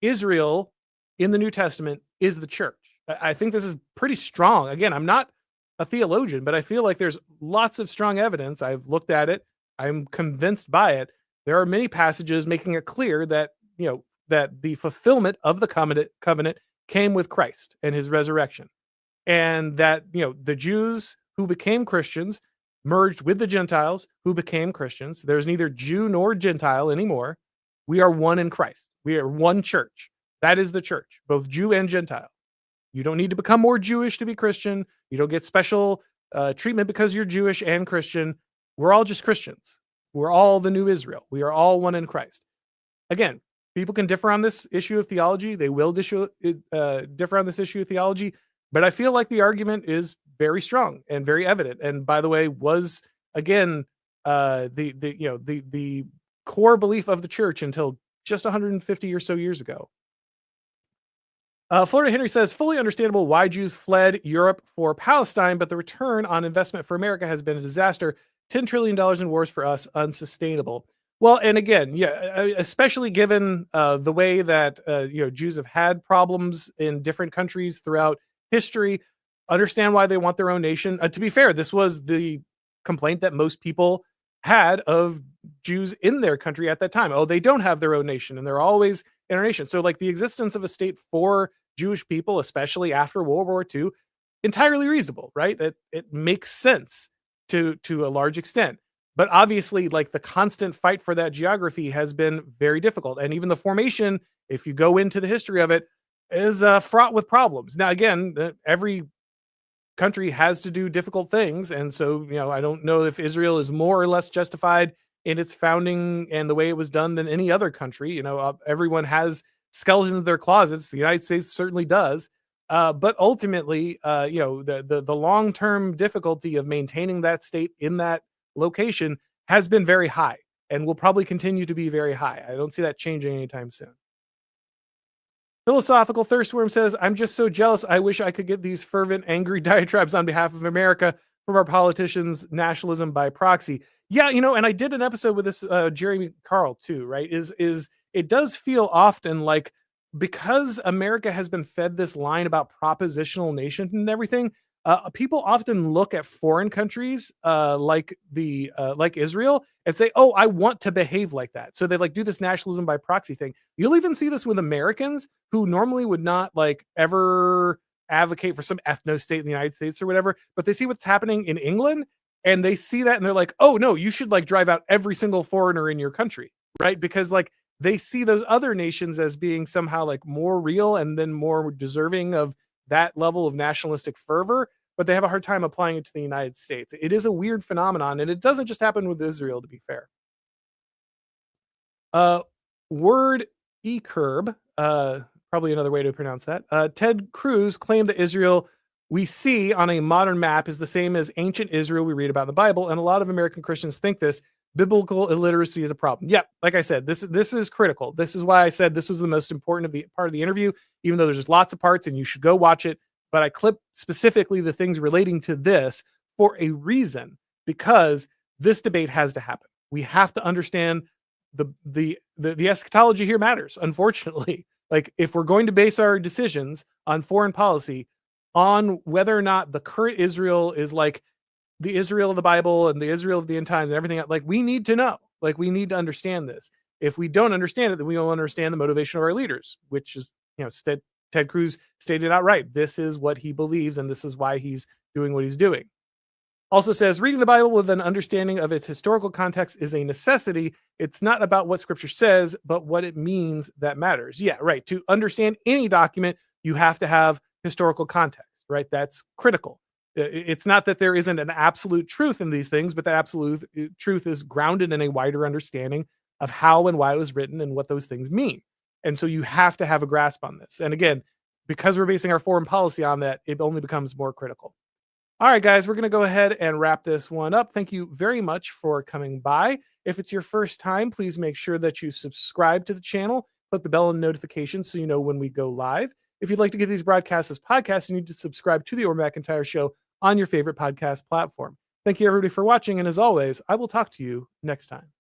S1: Israel in the New Testament is the church. I think this is pretty strong. Again, I'm not a theologian, but I feel like there's lots of strong evidence. I've looked at it. I'm convinced by it. There are many passages making it clear that, that the fulfillment of the covenant came with Christ and his resurrection. And that, the Jews who became Christians merged with the Gentiles who became Christians. There's neither Jew nor Gentile anymore. We are one in Christ. We are one church. That is the church, both Jew and Gentile. You don't need to become more Jewish to be Christian. You don't get special treatment because you're Jewish and Christian. We're all just Christians. We're all the new Israel. We are all one in Christ. Again, people can differ on this issue of theology. They will differ on this issue of theology. But I feel like the argument is very strong and very evident. And by the way, was again the core belief of the church until just 150 or so years ago. Florida Henry says, fully understandable why Jews fled Europe for Palestine, but the return on investment for America has been a disaster. $10 trillion in wars for us, unsustainable. Well, and again, especially given the way that Jews have had problems in different countries throughout history, understand why they want their own nation. To be fair, this was the complaint that most people had of Jews in their country at that time. Oh, they don't have their own nation, and they're always in our nation. So, like, the existence of a state for Jewish people, especially after World War II, entirely reasonable, right? It makes sense to a large extent. But obviously, like, the constant fight for that geography has been very difficult. And even the formation, if you go into the history of it, is fraught with problems. Now, again, every country has to do difficult things. And so, I don't know if Israel is more or less justified in its founding and the way it was done than any other country. Everyone has skeletons in their closets. The United States certainly does. But ultimately, the long-term difficulty of maintaining that state in that location has been very high and will probably continue to be very high. I don't see that changing anytime soon. Philosophical Thirstworm says, I'm just so jealous. I wish I could get these fervent, angry diatribes on behalf of America from our politicians' nationalism by proxy. Yeah, and I did an episode with this Jeremy Carl too, right? Is it does feel often like, because America has been fed this line about propositional nation and everything, people often look at foreign countries like Israel and say, "Oh, I want to behave like that." So they do this nationalism by proxy thing. You'll even see this with Americans who normally would not ever advocate for some ethno state in the United States or whatever, but they see what's happening in England and they see that and they're like, "Oh no, you should drive out every single foreigner in your country," right? Because they see those other nations as being somehow more real and then more deserving of that level of nationalistic fervor, but they have a hard time applying it to the United States. It is a weird phenomenon, and it doesn't just happen with Israel, to be fair. Word Ecurb, probably another way to pronounce that. Ted Cruz claimed that Israel we see on a modern map is the same as ancient Israel we read about in the Bible, and a lot of American Christians think this. Biblical illiteracy is a problem. Yeah, like I said, this is critical. This is why I said this was the most important part of the interview, even though there's just lots of parts and you should go watch it. But I clipped specifically the things relating to this for a reason, because this debate has to happen. We have to understand the eschatology here matters, unfortunately. If we're going to base our decisions on foreign policy on whether or not the current Israel is the Israel of the Bible and the Israel of the end times and everything, we need to know. We need to understand this. If we don't understand it, then we don't understand the motivation of our leaders, which is, Ted Cruz stated outright. This is what he believes, and this is why he's doing what he's doing. Also says, reading the Bible with an understanding of its historical context is a necessity. It's not about what Scripture says, but what it means that matters. Yeah, right. To understand any document, you have to have historical context, right? That's critical. It's not that there isn't an absolute truth in these things, but the absolute truth is grounded in a wider understanding of how and why it was written and what those things mean. And so you have to have a grasp on this. And again, because we're basing our foreign policy on that, it only becomes more critical. All right, guys, we're going to go ahead and wrap this one up. Thank you very much for coming by. If it's your first time, please make sure that you subscribe to the channel, click the bell and notifications so you know when we go live. If you'd like to get these broadcasts as podcasts, you need to subscribe to the Auron MacIntyre Show on your favorite podcast platform. Thank you, everybody, for watching. And as always, I will talk to you next time.